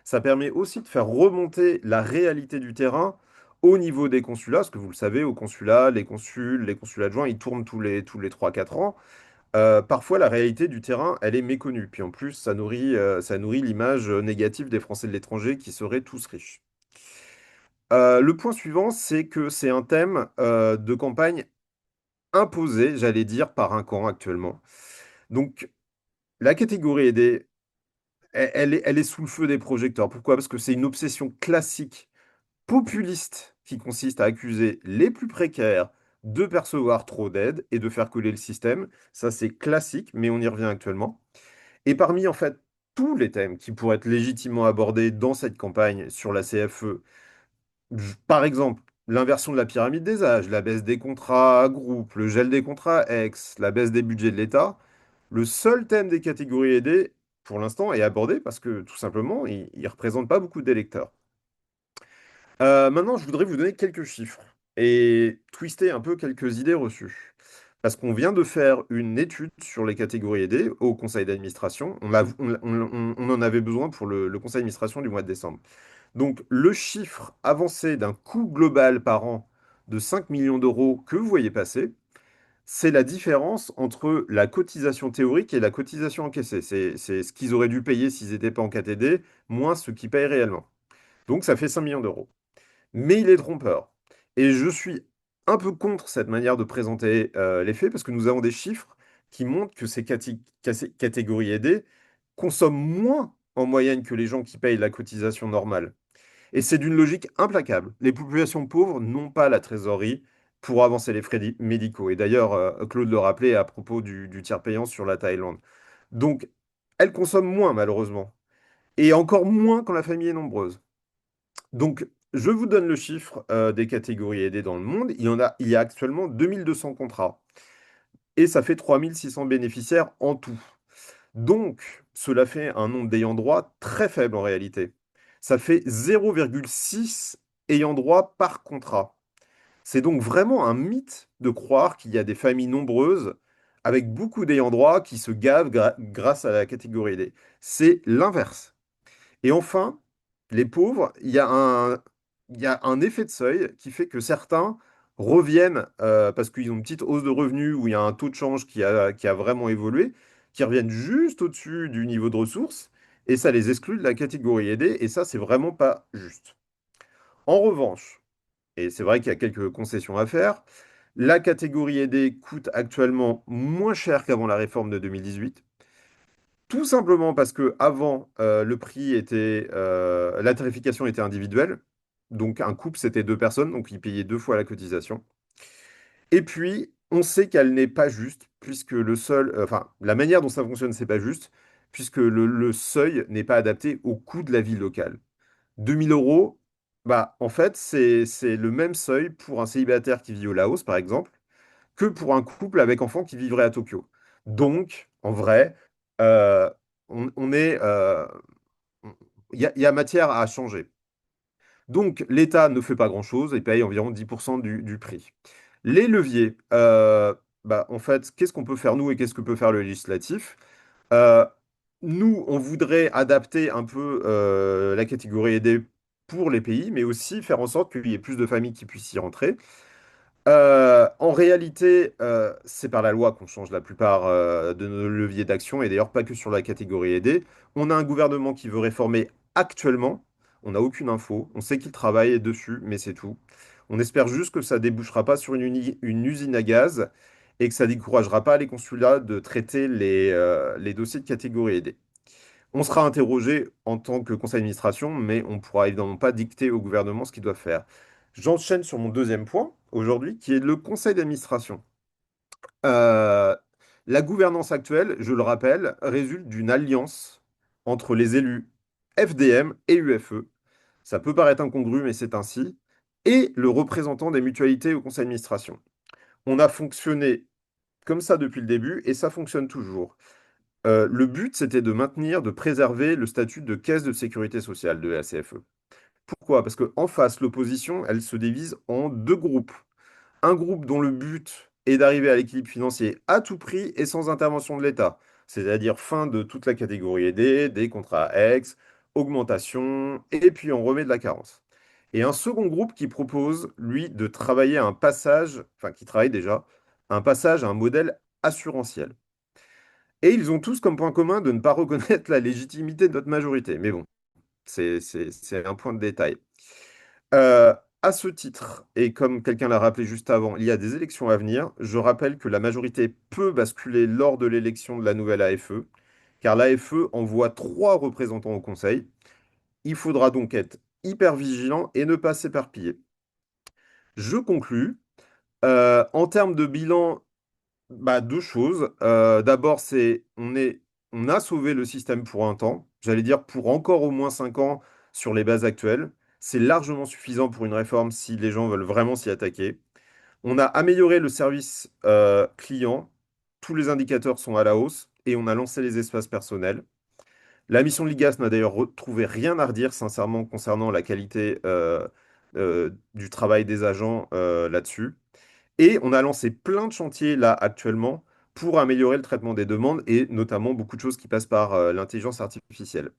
ça permet aussi de faire remonter la réalité du terrain au niveau des consulats, parce que vous le savez, au consulat, les consulats adjoints, ils tournent tous les 3 4 ans. Parfois, la réalité du terrain, elle est méconnue. Puis en plus, ça nourrit l'image négative des Français de l'étranger qui seraient tous riches. Le point suivant, c'est que c'est un thème de campagne imposé, j'allais dire, par un camp actuellement. Donc, la catégorie aidée, elle est sous le feu des projecteurs. Pourquoi? Parce que c'est une obsession classique, populiste, qui consiste à accuser les plus précaires de percevoir trop d'aide et de faire coller le système. Ça, c'est classique, mais on y revient actuellement. Et parmi, en fait, tous les thèmes qui pourraient être légitimement abordés dans cette campagne sur la CFE, par exemple, l'inversion de la pyramide des âges, la baisse des contrats groupes, le gel des contrats ex, la baisse des budgets de l'État, le seul thème des catégories aidées, pour l'instant, est abordé parce que tout simplement, il ne représente pas beaucoup d'électeurs. Maintenant, je voudrais vous donner quelques chiffres et twister un peu quelques idées reçues. Parce qu'on vient de faire une étude sur les catégories aidées au conseil d'administration. On en avait besoin pour le conseil d'administration du mois de décembre. Donc, le chiffre avancé d'un coût global par an de 5 millions d'euros que vous voyez passer, c'est la différence entre la cotisation théorique et la cotisation encaissée. C'est ce qu'ils auraient dû payer s'ils n'étaient pas en KTD, moins ce qu'ils payent réellement. Donc, ça fait 5 millions d'euros. Mais il est trompeur. Et je suis un peu contre cette manière de présenter les faits, parce que nous avons des chiffres qui montrent que ces catégories aidées consomment moins en moyenne que les gens qui payent la cotisation normale. Et c'est d'une logique implacable. Les populations pauvres n'ont pas la trésorerie pour avancer les frais médicaux. Et d'ailleurs, Claude le rappelait à propos du tiers payant sur la Thaïlande. Donc, elles consomment moins, malheureusement. Et encore moins quand la famille est nombreuse. Donc, je vous donne le chiffre des catégories aidées dans le monde. Il y a actuellement 2200 contrats. Et ça fait 3600 bénéficiaires en tout. Donc, cela fait un nombre d'ayants droit très faible en réalité. Ça fait 0,6 ayants droit par contrat. C'est donc vraiment un mythe de croire qu'il y a des familles nombreuses avec beaucoup d'ayants droit qui se gavent grâce à la catégorie aidée. C'est l'inverse. Et enfin, les pauvres, il y a un effet de seuil qui fait que certains reviennent parce qu'ils ont une petite hausse de revenus ou il y a un taux de change qui a vraiment évolué, qui reviennent juste au-dessus du niveau de ressources et ça les exclut de la catégorie aidée et ça, c'est vraiment pas juste. En revanche, et c'est vrai qu'il y a quelques concessions à faire, la catégorie aidée coûte actuellement moins cher qu'avant la réforme de 2018. Tout simplement parce que avant le prix était, la tarification était individuelle. Donc un couple, c'était 2 personnes, donc ils payaient 2 fois la cotisation. Et puis, on sait qu'elle n'est pas juste, puisque enfin, la manière dont ça fonctionne, c'est pas juste, puisque le seuil n'est pas adapté au coût de la vie locale. 2000 euros, bah, en fait, c'est le même seuil pour un célibataire qui vit au Laos, par exemple, que pour un couple avec enfant qui vivrait à Tokyo. Donc, en vrai, euh, on est, il y a matière à changer. Donc, l'État ne fait pas grand-chose et paye environ 10% du prix. Les leviers, bah, en fait, qu'est-ce qu'on peut faire nous et qu'est-ce que peut faire le législatif? Euh, Nous, on voudrait adapter un peu la catégorie aidée pour les pays, mais aussi faire en sorte qu'il y ait plus de familles qui puissent y rentrer. En réalité, c'est par la loi qu'on change la plupart de nos leviers d'action, et d'ailleurs pas que sur la catégorie aidée. On a un gouvernement qui veut réformer actuellement, on n'a aucune info, on sait qu'il travaille dessus, mais c'est tout. On espère juste que ça débouchera pas sur une usine à gaz et que ça découragera pas les consulats de traiter les dossiers de catégorie D. On sera interrogé en tant que conseil d'administration, mais on ne pourra évidemment pas dicter au gouvernement ce qu'il doit faire. J'enchaîne sur mon deuxième point aujourd'hui, qui est le conseil d'administration. Euh, la gouvernance actuelle, je le rappelle, résulte d'une alliance entre les élus FDM et UFE. Ça peut paraître incongru, mais c'est ainsi. Et le représentant des mutualités au conseil d'administration. On a fonctionné comme ça depuis le début et ça fonctionne toujours. Le but, c'était de maintenir, de préserver le statut de caisse de sécurité sociale de la CFE. Pourquoi? Parce qu'en face, l'opposition, elle se divise en deux groupes. Un groupe dont le but est d'arriver à l'équilibre financier à tout prix et sans intervention de l'État, c'est-à-dire fin de toute la catégorie aidée, des contrats ex, augmentation, et puis on remet de la carence. Et un second groupe qui propose, lui, de travailler à un passage, enfin qui travaille déjà, un passage à un modèle assurantiel. Et ils ont tous comme point commun de ne pas reconnaître la légitimité de notre majorité. Mais bon, c'est un point de détail. Euh, à ce titre, et comme quelqu'un l'a rappelé juste avant, il y a des élections à venir. Je rappelle que la majorité peut basculer lors de l'élection de la nouvelle AFE, car l'AFE envoie 3 représentants au Conseil. Il faudra donc être hyper vigilant et ne pas s'éparpiller. Je conclus. En termes de bilan, bah, deux choses. D'abord, on a sauvé le système pour un temps. J'allais dire pour encore au moins 5 ans sur les bases actuelles. C'est largement suffisant pour une réforme si les gens veulent vraiment s'y attaquer. On a amélioré le service client. Tous les indicateurs sont à la hausse et on a lancé les espaces personnels. La mission de l'IGAS n'a d'ailleurs retrouvé rien à redire, sincèrement, concernant la qualité du travail des agents là-dessus. Et on a lancé plein de chantiers là actuellement pour améliorer le traitement des demandes et notamment beaucoup de choses qui passent par l'intelligence artificielle.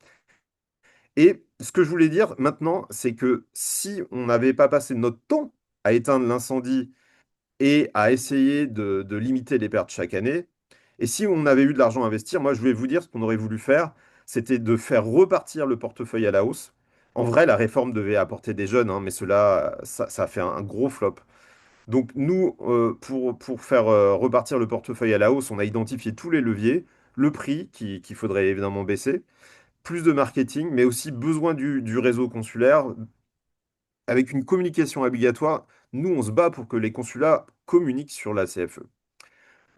Et ce que je voulais dire maintenant, c'est que si on n'avait pas passé notre temps à éteindre l'incendie et à essayer de limiter les pertes chaque année, et si on avait eu de l'argent à investir, moi je vais vous dire ce qu'on aurait voulu faire, c'était de faire repartir le portefeuille à la hausse. En vrai, la réforme devait apporter des jeunes, hein, mais cela, ça a fait un gros flop. Donc nous, pour faire repartir le portefeuille à la hausse, on a identifié tous les leviers, le prix qu'il faudrait évidemment baisser, plus de marketing, mais aussi besoin du réseau consulaire, avec une communication obligatoire. Nous, on se bat pour que les consulats communiquent sur la CFE.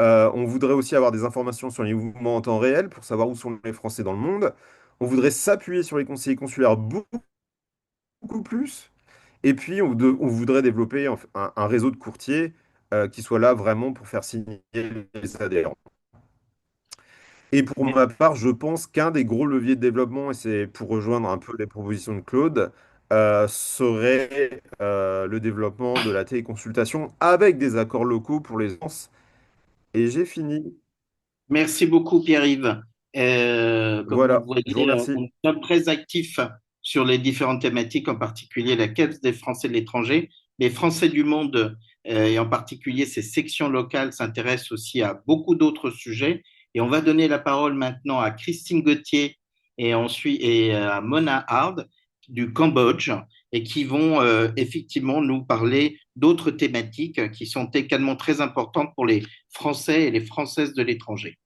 On voudrait aussi avoir des informations sur les mouvements en temps réel pour savoir où sont les Français dans le monde. On voudrait s'appuyer sur les conseillers consulaires beaucoup plus. Et puis, on voudrait développer un réseau de courtiers qui soit là vraiment pour faire signer les adhérents. Et pour ma part, je pense qu'un des gros leviers de développement, et c'est pour rejoindre un peu les propositions de Claude, serait le développement de la téléconsultation avec des accords locaux pour les gens. Et j'ai fini. Merci beaucoup, Pierre-Yves. Comme vous le Voilà, je vous voyez, remercie. on est très actif sur les différentes thématiques, en particulier la Caisse des Français de l'étranger. Les Français du monde, et en particulier ces sections locales, s'intéressent aussi à beaucoup d'autres sujets. Et on va donner la parole maintenant à Christine Gauthier et ensuite à Mona Hard du Cambodge et qui vont effectivement nous parler d'autres thématiques qui sont également très importantes pour les Français et les Françaises de l'étranger.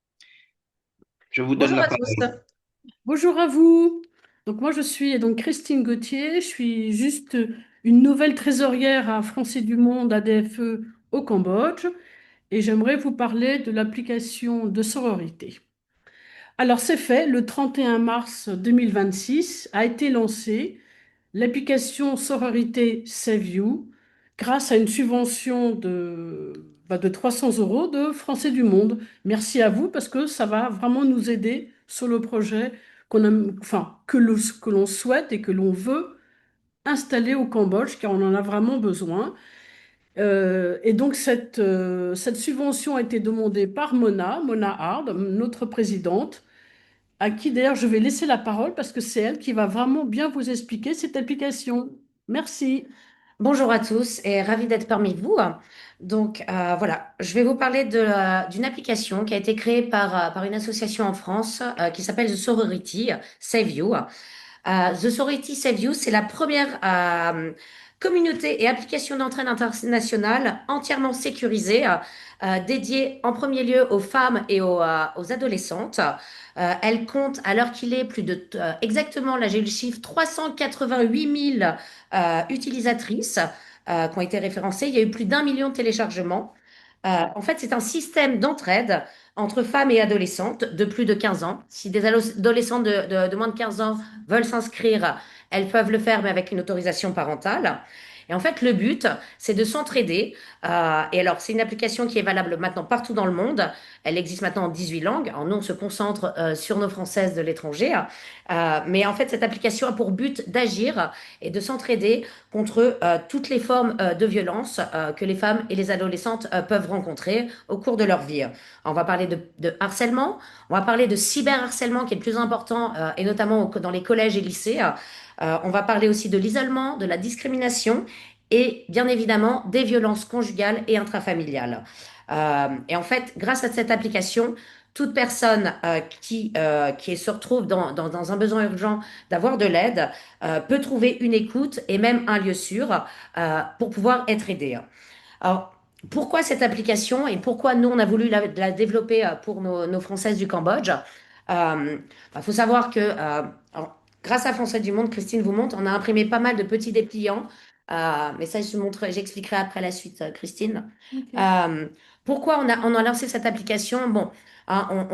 Je vous donne Bonjour la à tous. parole. Bonjour à vous. Donc moi je suis donc Christine Gauthier, je suis juste une nouvelle trésorière à Français du Monde ADFE au Cambodge et j'aimerais vous parler de l'application de sororité. Alors c'est fait, le 31 mars 2026 a été lancée l'application sororité Save You grâce à une subvention de 300 euros de Français du Monde. Merci à vous parce que ça va vraiment nous aider sur le projet enfin, que l'on souhaite et que l'on veut installer au Cambodge car on en a vraiment besoin. Et donc cette subvention a été demandée par Mona Hard, notre présidente, à qui d'ailleurs je vais laisser la parole parce que c'est elle qui va vraiment bien vous expliquer cette application. Merci. Bonjour à tous et ravi d'être parmi vous. Donc voilà, je vais vous parler d'une application qui a été créée par une association en France qui s'appelle The Sorority Save You. The Sorority Save You, c'est la première communauté et application d'entraide internationale entièrement sécurisée, dédiée en premier lieu aux femmes et aux adolescentes. Elle compte, à l'heure qu'il est, exactement, là j'ai eu le chiffre, 388 000 utilisatrices qui ont été référencées. Il y a eu plus d'1 million de téléchargements. En fait, c'est un système d'entraide entre femmes et adolescentes de plus de 15 ans. Si des adolescents de moins de 15 ans veulent s'inscrire, elles peuvent le faire, mais avec une autorisation parentale. Et en fait, le but, c'est de s'entraider. Et alors, c'est une application qui est valable maintenant partout dans le monde. Elle existe maintenant en 18 langues. Alors, nous, on se concentre sur nos françaises de l'étranger. Mais en fait, cette application a pour but d'agir et de s'entraider contre toutes les formes de violence que les femmes et les adolescentes peuvent rencontrer au cours de leur vie. Alors, on va parler de harcèlement, on va parler de cyberharcèlement qui est le plus important, et notamment dans les collèges et lycées. On va parler aussi de l'isolement, de la discrimination et bien évidemment des violences conjugales et intrafamiliales. Et en fait, grâce à cette application, toute personne qui se retrouve dans un besoin urgent d'avoir de l'aide peut trouver une écoute et même un lieu sûr pour pouvoir être aidé. Alors, pourquoi cette application et pourquoi nous, on a voulu la développer pour nos Françaises du Cambodge? Faut savoir que alors, grâce à Français du Monde, Christine vous montre, on a imprimé pas mal de petits dépliants. Mais ça, j'expliquerai après la suite, Christine. Ok. Pourquoi on a lancé cette application? Bon, hein,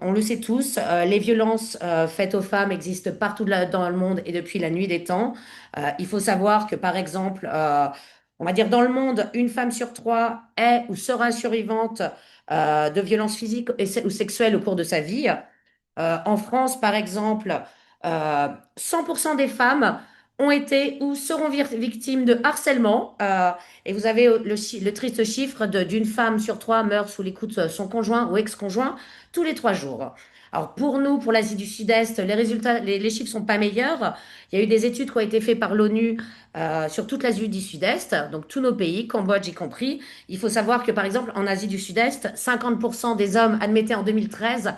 on le sait tous, les violences faites aux femmes existent partout dans le monde et depuis la nuit des temps. Il faut savoir que, par exemple, on va dire dans le monde, une femme sur trois est ou sera survivante de violences physiques ou sexuelles au cours de sa vie. En France, par exemple, 100% des femmes ont été ou seront victimes de harcèlement. Et vous avez le triste chiffre d'une femme sur trois meurt sous les coups de son conjoint ou ex-conjoint tous les 3 jours. Alors pour nous, pour l'Asie du Sud-Est, les résultats, les chiffres sont pas meilleurs. Il y a eu des études qui ont été faites par l'ONU sur toute l'Asie du Sud-Est, donc tous nos pays, Cambodge y compris. Il faut savoir que par exemple en Asie du Sud-Est, 50% des hommes admettaient en 2013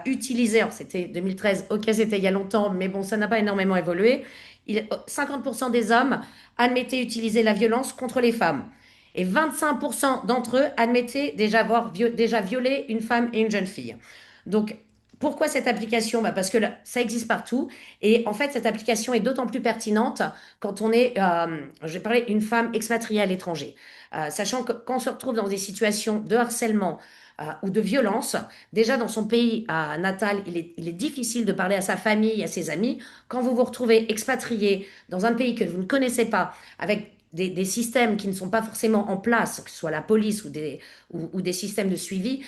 utiliser, alors c'était 2013, ok, c'était il y a longtemps, mais bon, ça n'a pas énormément évolué. 50% des hommes admettaient utiliser la violence contre les femmes. Et 25% d'entre eux admettaient déjà avoir déjà violé une femme et une jeune fille. Donc, pourquoi cette application? Parce que ça existe partout. Et en fait, cette application est d'autant plus pertinente quand on est, je vais parler, une femme expatriée à l'étranger. Sachant que quand on se retrouve dans des situations de harcèlement, ou de violence. Déjà, dans son pays natal, il est difficile de parler à sa famille, à ses amis. Quand vous vous retrouvez expatrié dans un pays que vous ne connaissez pas, avec des systèmes qui ne sont pas forcément en place, que ce soit la police ou des systèmes de suivi,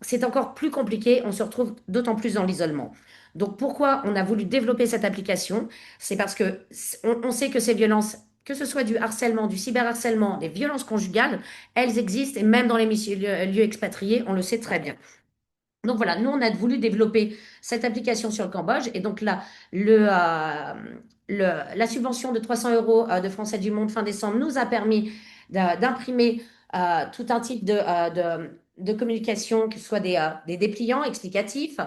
c'est encore plus compliqué. On se retrouve d'autant plus dans l'isolement. Donc, pourquoi on a voulu développer cette application? C'est parce que on sait que ces violences, que ce soit du harcèlement, du cyberharcèlement, des violences conjugales, elles existent et même dans les lieux expatriés, on le sait très bien. Donc voilà, nous, on a voulu développer cette application sur le Cambodge. Et donc là, la subvention de 300 euros de Français du Monde fin décembre nous a permis d'imprimer tout un type de communication, que ce soit des dépliants explicatifs,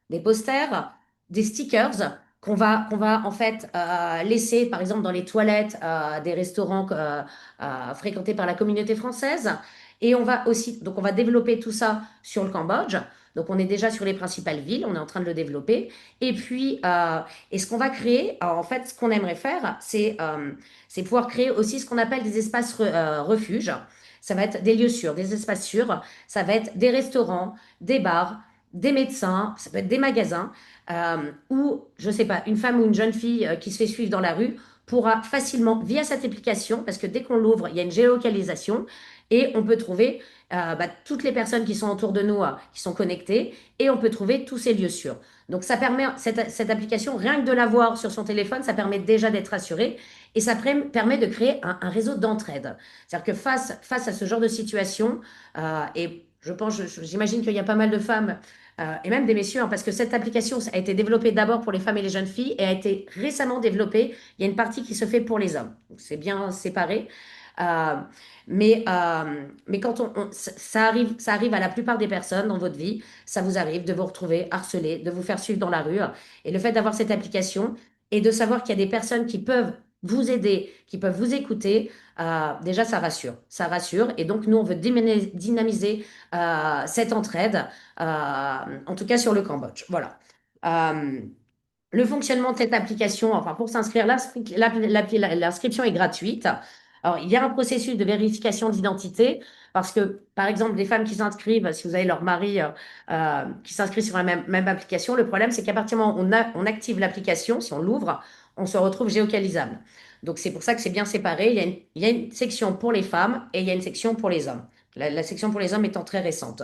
des posters, des stickers qu'on va en fait laisser, par exemple, dans les toilettes des restaurants fréquentés par la communauté française. Et donc on va développer tout ça sur le Cambodge. Donc, on est déjà sur les principales villes, on est en train de le développer. Et puis, et ce qu'on va créer, alors, en fait, ce qu'on aimerait faire, c'est pouvoir créer aussi ce qu'on appelle des espaces refuges. Ça va être des lieux sûrs, des espaces sûrs. Ça va être des restaurants, des bars, des médecins, ça peut être des magasins, où, je ne sais pas, une femme ou une jeune fille qui se fait suivre dans la rue pourra facilement, via cette application, parce que dès qu'on l'ouvre, il y a une géolocalisation et on peut trouver toutes les personnes qui sont autour de nous, qui sont connectées, et on peut trouver tous ces lieux sûrs. Donc ça permet, cette application, rien que de l'avoir sur son téléphone, ça permet déjà d'être assuré, et ça permet de créer un réseau d'entraide. C'est-à-dire que face à ce genre de situation, et j'imagine qu'il y a pas mal de femmes, et même des messieurs, hein, parce que cette application a été développée d'abord pour les femmes et les jeunes filles, et a été récemment développée, il y a une partie qui se fait pour les hommes. Donc c'est bien séparé. Euh, mais quand ça arrive à la plupart des personnes dans votre vie, ça vous arrive de vous retrouver harcelé, de vous faire suivre dans la rue. Et le fait d'avoir cette application et de savoir qu'il y a des personnes qui peuvent vous aider, qui peuvent vous écouter, déjà ça rassure. Ça rassure. Et donc nous, on veut dynamiser cette entraide, en tout cas sur le Cambodge. Voilà. Euh, le fonctionnement de cette application, enfin pour s'inscrire, l'inscription est gratuite. Alors, il y a un processus de vérification d'identité parce que, par exemple, les femmes qui s'inscrivent, si vous avez leur mari qui s'inscrit sur la même application, le problème, c'est qu'à partir du moment où on active l'application, si on l'ouvre, on se retrouve géocalisable. Donc, c'est pour ça que c'est bien séparé. Il y a une section pour les femmes et il y a une section pour les hommes. La section pour les hommes étant très récente.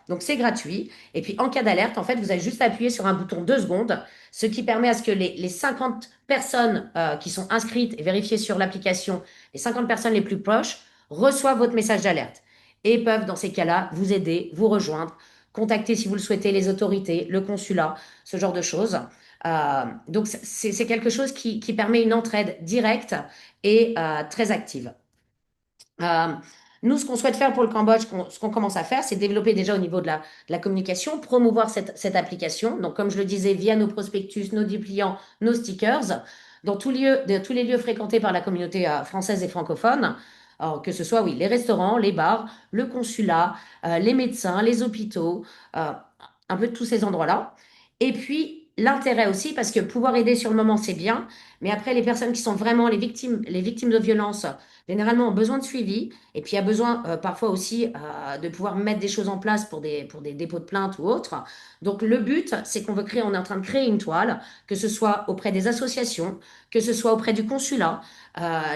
Donc c'est gratuit. Et puis en cas d'alerte, en fait, vous avez juste à appuyer sur un bouton 2 secondes, ce qui permet à ce que les 50 personnes qui sont inscrites et vérifiées sur l'application, les 50 personnes les plus proches, reçoivent votre message d'alerte et peuvent dans ces cas-là vous aider, vous rejoindre, contacter si vous le souhaitez les autorités, le consulat, ce genre de choses. Donc c'est quelque chose qui permet une entraide directe et très active. Euh, Nous, ce qu'on souhaite faire pour le Cambodge, ce qu'on commence à faire, c'est développer déjà au niveau de la communication, promouvoir cette application. Donc, comme je le disais, via nos prospectus, nos dépliants, nos stickers, dans tous les lieux fréquentés par la communauté française et francophone. Alors, que ce soit, oui, les restaurants, les bars, le consulat, les médecins, les hôpitaux, euh, un peu de tous ces endroits-là. Et puis, l'intérêt aussi, parce que pouvoir aider sur le moment, c'est bien, mais après, les personnes qui sont vraiment les victimes de violences, généralement ont besoin de suivi et puis il y a besoin parfois aussi de pouvoir mettre des choses en place pour des dépôts de plainte ou autres. Donc le but, c'est on est en train de créer une toile, que ce soit auprès des associations, que ce soit auprès du consulat,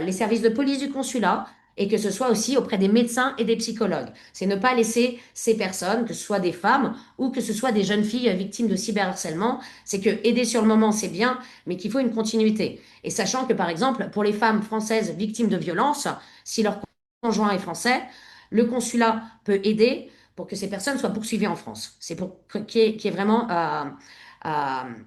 les services de police du consulat, et que ce soit aussi auprès des médecins et des psychologues. C'est ne pas laisser ces personnes, que ce soit des femmes ou que ce soit des jeunes filles victimes de cyberharcèlement, c'est que aider sur le moment, c'est bien, mais qu'il faut une continuité. Et sachant que, par exemple, pour les femmes françaises victimes de violences, si leur conjoint est français, le consulat peut aider pour que ces personnes soient poursuivies en France. C'est pour qu'il y ait vraiment,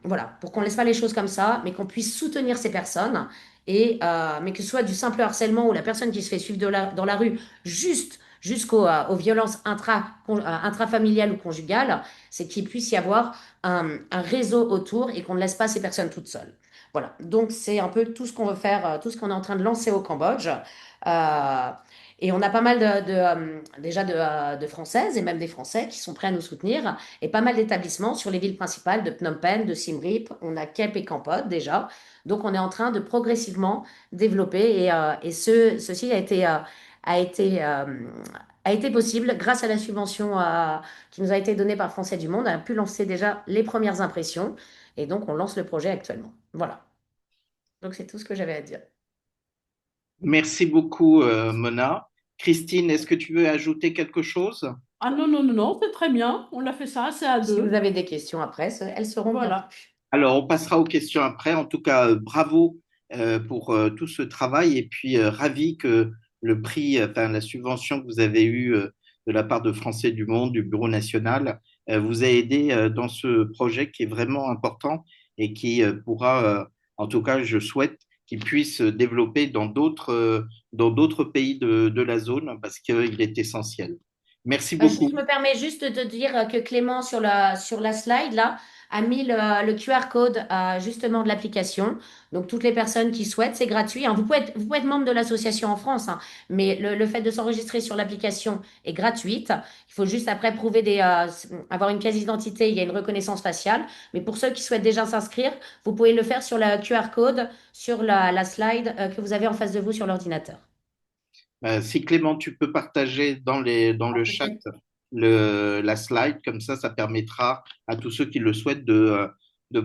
voilà, pour qu'on ne laisse pas les choses comme ça, mais qu'on puisse soutenir ces personnes, mais que ce soit du simple harcèlement ou la personne qui se fait suivre dans la rue juste aux violences intrafamiliales ou conjugales, c'est qu'il puisse y avoir un réseau autour et qu'on ne laisse pas ces personnes toutes seules. Voilà, donc c'est un peu tout ce qu'on veut faire, tout ce qu'on est en train de lancer au Cambodge. Euh, et on a pas mal déjà de Françaises et même des Français qui sont prêts à nous soutenir et pas mal d'établissements sur les villes principales de Phnom Penh, de Siem Reap. On a Kep et Kampot déjà. Donc on est en train de progressivement développer et ceci a été, euh, a été possible grâce à la subvention qui nous a été donnée par Français du Monde. On a pu lancer déjà les premières impressions et donc on lance le projet actuellement. Voilà. Donc c'est tout ce que j'avais à dire. Merci beaucoup, Mona. Christine, est-ce que tu veux ajouter quelque chose? Ah non, non, non, non, c'est très bien. On a fait ça, c'est à Si vous deux. avez des questions après, elles seront Voilà. bienvenues. Alors, on passera aux questions après. En tout cas, bravo pour tout ce travail et puis ravi que le prix, enfin la subvention que vous avez eue de la part de Français du Monde, du Bureau national, vous a aidé dans ce projet qui est vraiment important et qui pourra, en tout cas, je souhaite qu'il puisse se développer dans d'autres pays de la zone parce qu'il est essentiel. Merci beaucoup. Je me permets juste de te dire que Clément, sur la slide, là, a mis le QR code justement de l'application. Donc, toutes les personnes qui souhaitent, c'est gratuit, hein. Vous pouvez être membre de l'association en France, hein, mais le fait de s'enregistrer sur l'application est gratuite. Il faut juste après avoir une pièce d'identité, il y a une reconnaissance faciale. Mais pour ceux qui souhaitent déjà s'inscrire, vous pouvez le faire sur le QR code, sur la slide que vous avez en face de vous sur l'ordinateur. Si Clément, tu peux partager dans le chat la slide, comme ça permettra à tous ceux qui le souhaitent de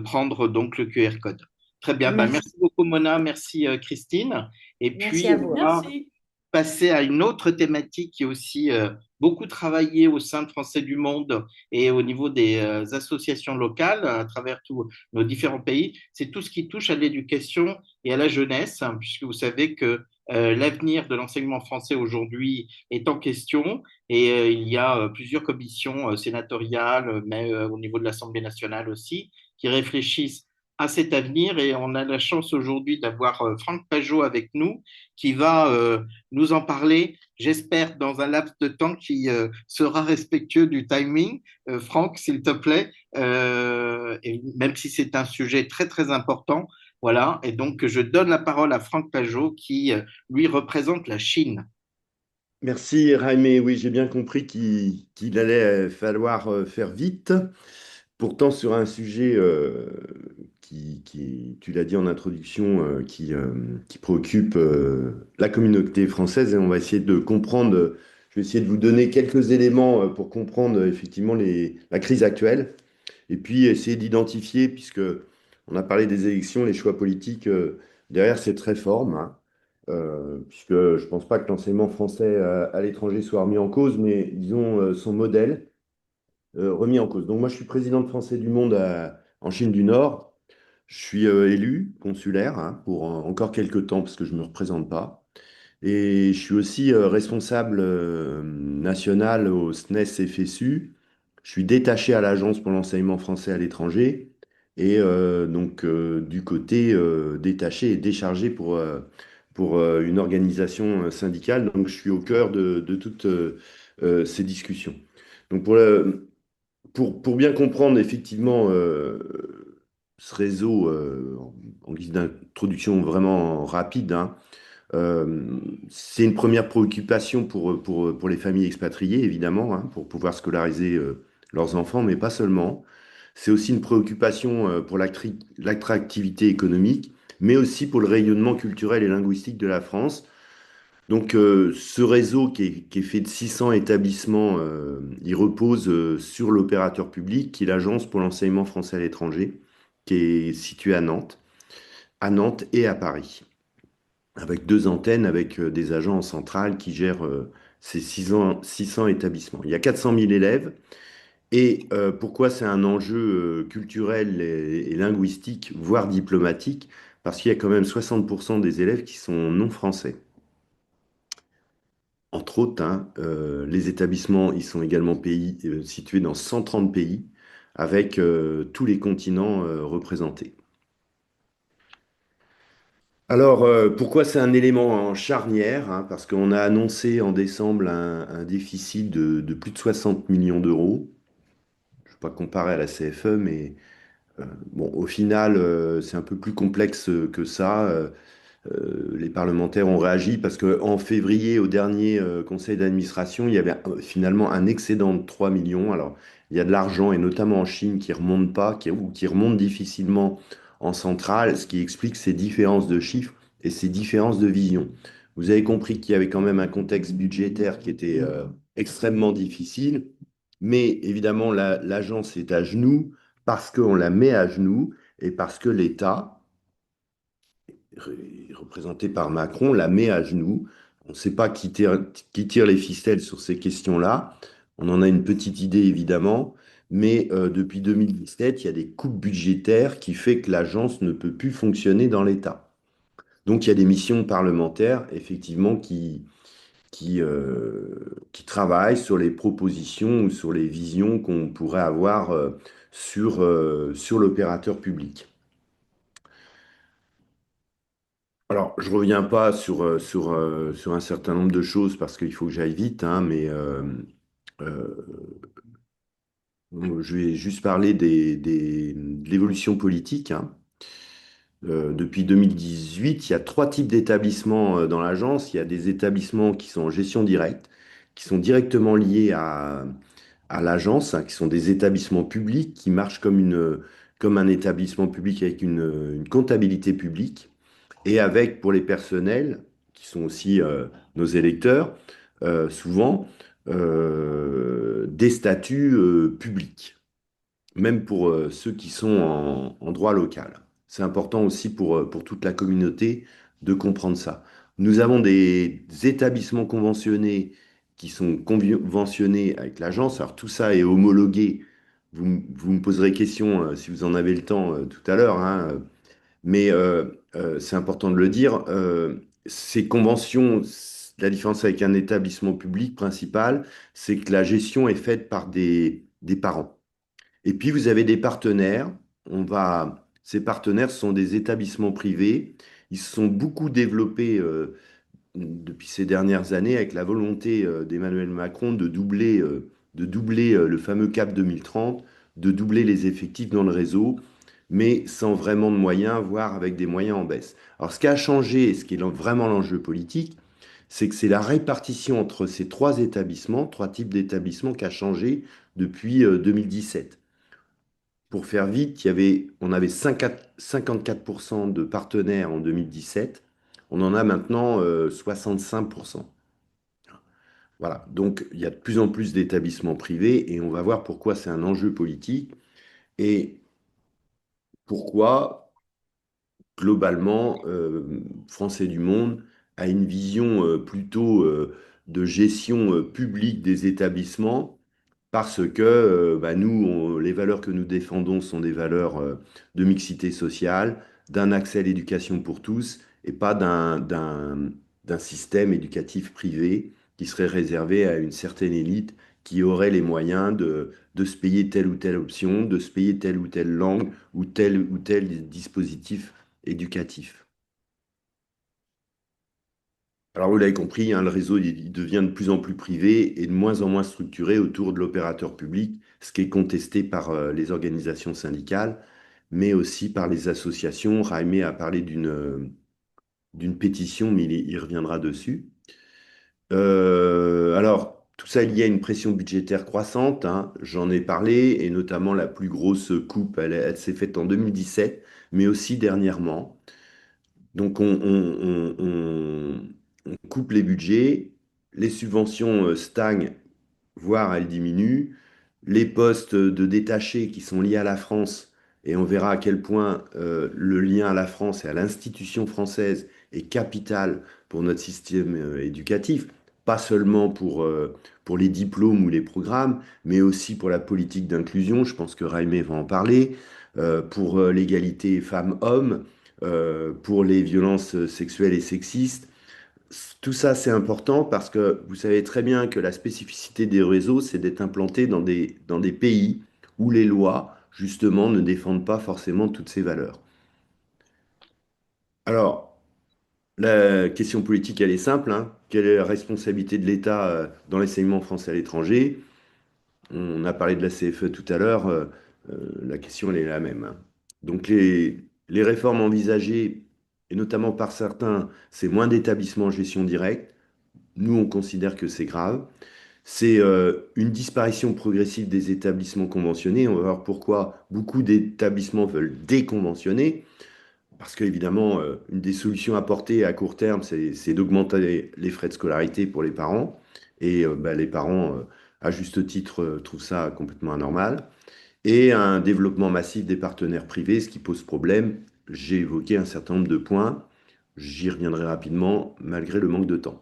prendre donc le QR code. Très bien, bah, Merci. merci beaucoup Mona, merci Christine. Et Merci puis, à vous. on va Merci. passer à une autre thématique qui est aussi beaucoup travaillée au sein de Français du Monde et au niveau des associations locales à travers tous nos différents pays. C'est tout ce qui touche à l'éducation et à la jeunesse, hein, puisque vous savez que l'avenir de l'enseignement français aujourd'hui est en question et il y a plusieurs commissions sénatoriales, mais au niveau de l'Assemblée nationale aussi, qui réfléchissent à cet avenir et on a la chance aujourd'hui d'avoir Franck Pajot avec nous qui va nous en parler, j'espère, dans un laps de temps qui sera respectueux du timing. Franck, s'il te plaît, et même si c'est un sujet très, très important, Voilà, et donc je donne la parole à Franck Pajot qui, lui, représente la Chine. Merci, Raimé. Oui, j'ai bien compris qu'il allait falloir faire vite. Pourtant, sur un sujet tu l'as dit en introduction, qui préoccupe la communauté française, et on va essayer de comprendre. Je vais essayer de vous donner quelques éléments pour comprendre effectivement la crise actuelle, et puis essayer d'identifier, puisque on a parlé des élections, les choix politiques derrière cette réforme, hein, puisque je ne pense pas que l'enseignement français à l'étranger soit remis en cause, mais disons son modèle remis en cause. Donc moi, je suis président de Français du Monde en Chine du Nord. Je suis élu consulaire, hein, pour encore quelques temps, parce que je ne me représente pas. Et je suis aussi responsable national au SNES FSU. Je suis détaché à l'Agence pour l'enseignement français à l'étranger, et donc du côté détaché et déchargé pour une organisation syndicale. Donc je suis au cœur de toutes ces discussions. Donc pour bien comprendre effectivement ce réseau, en guise d'introduction vraiment rapide, hein, euh, c'est une première préoccupation pour les familles expatriées, évidemment, hein, pour pouvoir scolariser leurs enfants, mais pas seulement. C'est aussi une préoccupation pour l'attractivité économique, mais aussi pour le rayonnement culturel et linguistique de la France. Donc, ce réseau qui est fait de 600 établissements, il repose sur l'opérateur public, qui est l'Agence pour l'enseignement français à l'étranger, qui est située à Nantes et à Paris, avec deux antennes, avec des agents en centrale qui gèrent ces 600 établissements. Il y a 400 000 élèves. Et pourquoi c'est un enjeu culturel et linguistique, voire diplomatique? Parce qu'il y a quand même 60% des élèves qui sont non français. Entre autres, hein, les établissements, ils sont également situés dans 130 pays, avec tous les continents représentés. Alors, pourquoi c'est un élément en charnière, hein? Parce qu'on a annoncé en décembre un déficit de plus de 60 millions d'euros. Je ne vais pas comparer à la CFE, mais bon, au final, c'est un peu plus complexe que ça. Les parlementaires ont réagi parce qu'en février, au dernier conseil d'administration, il y avait finalement un excédent de 3 millions. Alors, il y a de l'argent, et notamment en Chine, qui remonte pas, ou qui remonte difficilement en centrale, ce qui explique ces différences de chiffres et ces différences de vision. Vous avez compris qu'il y avait quand même un contexte budgétaire qui était extrêmement difficile, mais évidemment, l'agence est à genoux parce qu'on la met à genoux, et parce que l'État, représenté par Macron, la met à genoux. On ne sait pas qui tire les ficelles sur ces questions-là. On en a une petite idée, évidemment, mais depuis 2017, il y a des coupes budgétaires qui fait que l'agence ne peut plus fonctionner dans l'État. Donc il y a des missions parlementaires, effectivement, qui travaillent sur les propositions ou sur les visions qu'on pourrait avoir sur l'opérateur public. Alors, je reviens pas sur un certain nombre de choses parce qu'il faut que j'aille vite, hein, mais euh, je vais juste parler de l'évolution politique, hein. Depuis 2018, il y a trois types d'établissements dans l'agence. Il y a des établissements qui sont en gestion directe, qui sont directement liés à l'agence, hein, qui sont des établissements publics qui marchent comme un établissement public avec une comptabilité publique, et avec, pour les personnels, qui sont aussi nos électeurs, souvent, des statuts publics, même pour ceux qui sont en droit local. C'est important aussi pour toute la communauté de comprendre ça. Nous avons des établissements conventionnés qui sont conventionnés avec l'agence. Alors tout ça est homologué. Vous me poserez question si vous en avez le temps tout à l'heure, hein, mais c'est important de le dire, ces conventions, la différence avec un établissement public principal, c'est que la gestion est faite par des parents. Et puis vous avez des partenaires. Ces partenaires sont des établissements privés. Ils se sont beaucoup développés depuis ces dernières années, avec la volonté d'Emmanuel Macron de doubler le fameux cap 2030, de doubler les effectifs dans le réseau, mais sans vraiment de moyens, voire avec des moyens en baisse. Alors ce qui a changé, et ce qui est vraiment l'enjeu politique, c'est que c'est la répartition entre ces trois établissements, trois types d'établissements qui a changé depuis 2017. Pour faire vite, on avait 54% de partenaires en 2017, on en a maintenant 65%. Voilà, donc il y a de plus en plus d'établissements privés et on va voir pourquoi c'est un enjeu politique et pourquoi, globalement, Français du Monde a une vision plutôt de gestion publique des établissements parce que bah, nous, les valeurs que nous défendons sont des valeurs de mixité sociale, d'un accès à l'éducation pour tous et pas d'un système éducatif privé qui serait réservé à une certaine élite qui aurait les moyens de se payer telle ou telle option, de se payer telle ou telle langue ou tel dispositif éducatif. Alors, vous l'avez compris, hein, le réseau il devient de plus en plus privé et de moins en moins structuré autour de l'opérateur public, ce qui est contesté par les organisations syndicales, mais aussi par les associations. Raimé a parlé d'une pétition, mais il reviendra dessus. Alors, tout ça est lié à une pression budgétaire croissante, hein, j'en ai parlé, et notamment la plus grosse coupe, elle s'est faite en 2017, mais aussi dernièrement. Donc on coupe les budgets, les subventions stagnent, voire elles diminuent. Les postes de détachés qui sont liés à la France, et on verra à quel point le lien à la France et à l'institution française est capital pour notre système éducatif, pas seulement pour les diplômes ou les programmes, mais aussi pour la politique d'inclusion, je pense que Raimé va en parler, pour l'égalité femmes-hommes, pour les violences sexuelles et sexistes. Tout ça, c'est important parce que vous savez très bien que la spécificité des réseaux, c'est d'être implanté dans des pays où les lois, justement, ne défendent pas forcément toutes ces valeurs. Alors, la question politique, elle est simple, hein. Quelle est la responsabilité de l'État dans l'enseignement français à l'étranger? On a parlé de la CFE tout à l'heure, la question, elle est la même, hein. Donc, les réformes envisagées, et notamment par certains, c'est moins d'établissements en gestion directe. Nous, on considère que c'est grave. C'est une disparition progressive des établissements conventionnés. On va voir pourquoi beaucoup d'établissements veulent déconventionner. Parce qu'évidemment, une des solutions apportées à court terme, c'est d'augmenter les frais de scolarité pour les parents. Et bah, les parents, à juste titre, trouvent ça complètement anormal. Et un développement massif des partenaires privés, ce qui pose problème. J'ai évoqué un certain nombre de points. J'y reviendrai rapidement, malgré le manque de temps.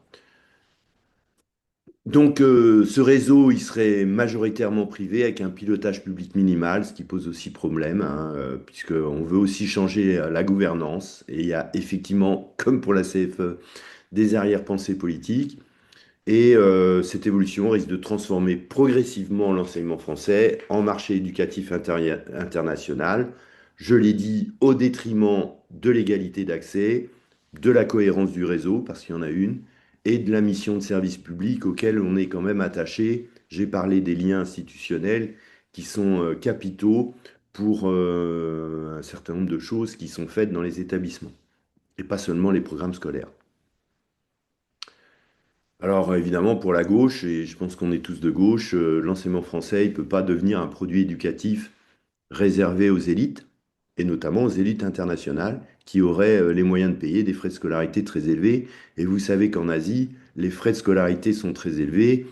Donc, ce réseau, il serait majoritairement privé avec un pilotage public minimal, ce qui pose aussi problème, hein, puisqu'on veut aussi changer la gouvernance. Et il y a effectivement, comme pour la CFE, des arrière-pensées politiques. Et cette évolution risque de transformer progressivement l'enseignement français en marché éducatif international. Je l'ai dit, au détriment de l'égalité d'accès, de la cohérence du réseau, parce qu'il y en a une, et de la mission de service public auquel on est quand même attaché. J'ai parlé des liens institutionnels qui sont capitaux pour un certain nombre de choses qui sont faites dans les établissements, et pas seulement les programmes scolaires. Alors évidemment, pour la gauche, et je pense qu'on est tous de gauche, l'enseignement français, il ne peut pas devenir un produit éducatif réservé aux élites, et notamment aux élites internationales, qui auraient les moyens de payer des frais de scolarité très élevés. Et vous savez qu'en Asie, les frais de scolarité sont très élevés.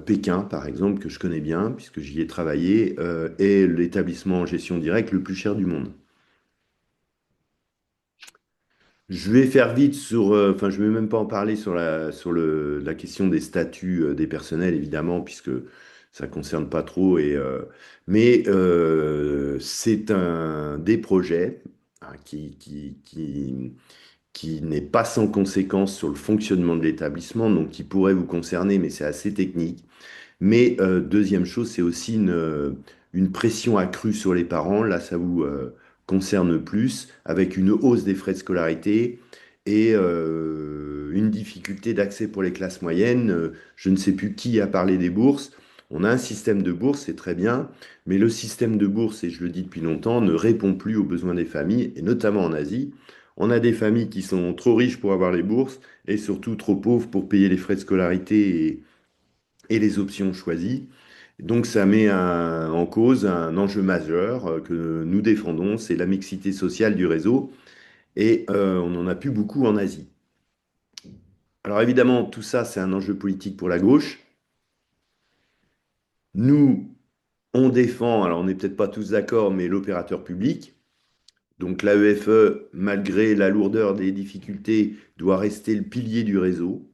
Pékin, par exemple, que je connais bien, puisque j'y ai travaillé, est l'établissement en gestion directe le plus cher du monde. Je vais faire vite sur, enfin, je ne vais même pas en parler sur la question des statuts des personnels, évidemment, puisque ça ne concerne pas trop. Mais c'est un des projets hein, qui n'est pas sans conséquence sur le fonctionnement de l'établissement, donc qui pourrait vous concerner, mais c'est assez technique. Mais deuxième chose, c'est aussi une pression accrue sur les parents. Là, ça vous concerne plus, avec une hausse des frais de scolarité et une difficulté d'accès pour les classes moyennes. Je ne sais plus qui a parlé des bourses. On a un système de bourse, c'est très bien, mais le système de bourse, et je le dis depuis longtemps, ne répond plus aux besoins des familles, et notamment en Asie. On a des familles qui sont trop riches pour avoir les bourses et surtout trop pauvres pour payer les frais de scolarité et les options choisies. Donc ça met en cause un enjeu majeur que nous défendons, c'est la mixité sociale du réseau, et on n'en a plus beaucoup en Asie. Alors évidemment, tout ça, c'est un enjeu politique pour la gauche. Nous, on défend, alors on n'est peut-être pas tous d'accord, mais l'opérateur public. Donc l'AEFE, malgré la lourdeur des difficultés, doit rester le pilier du réseau.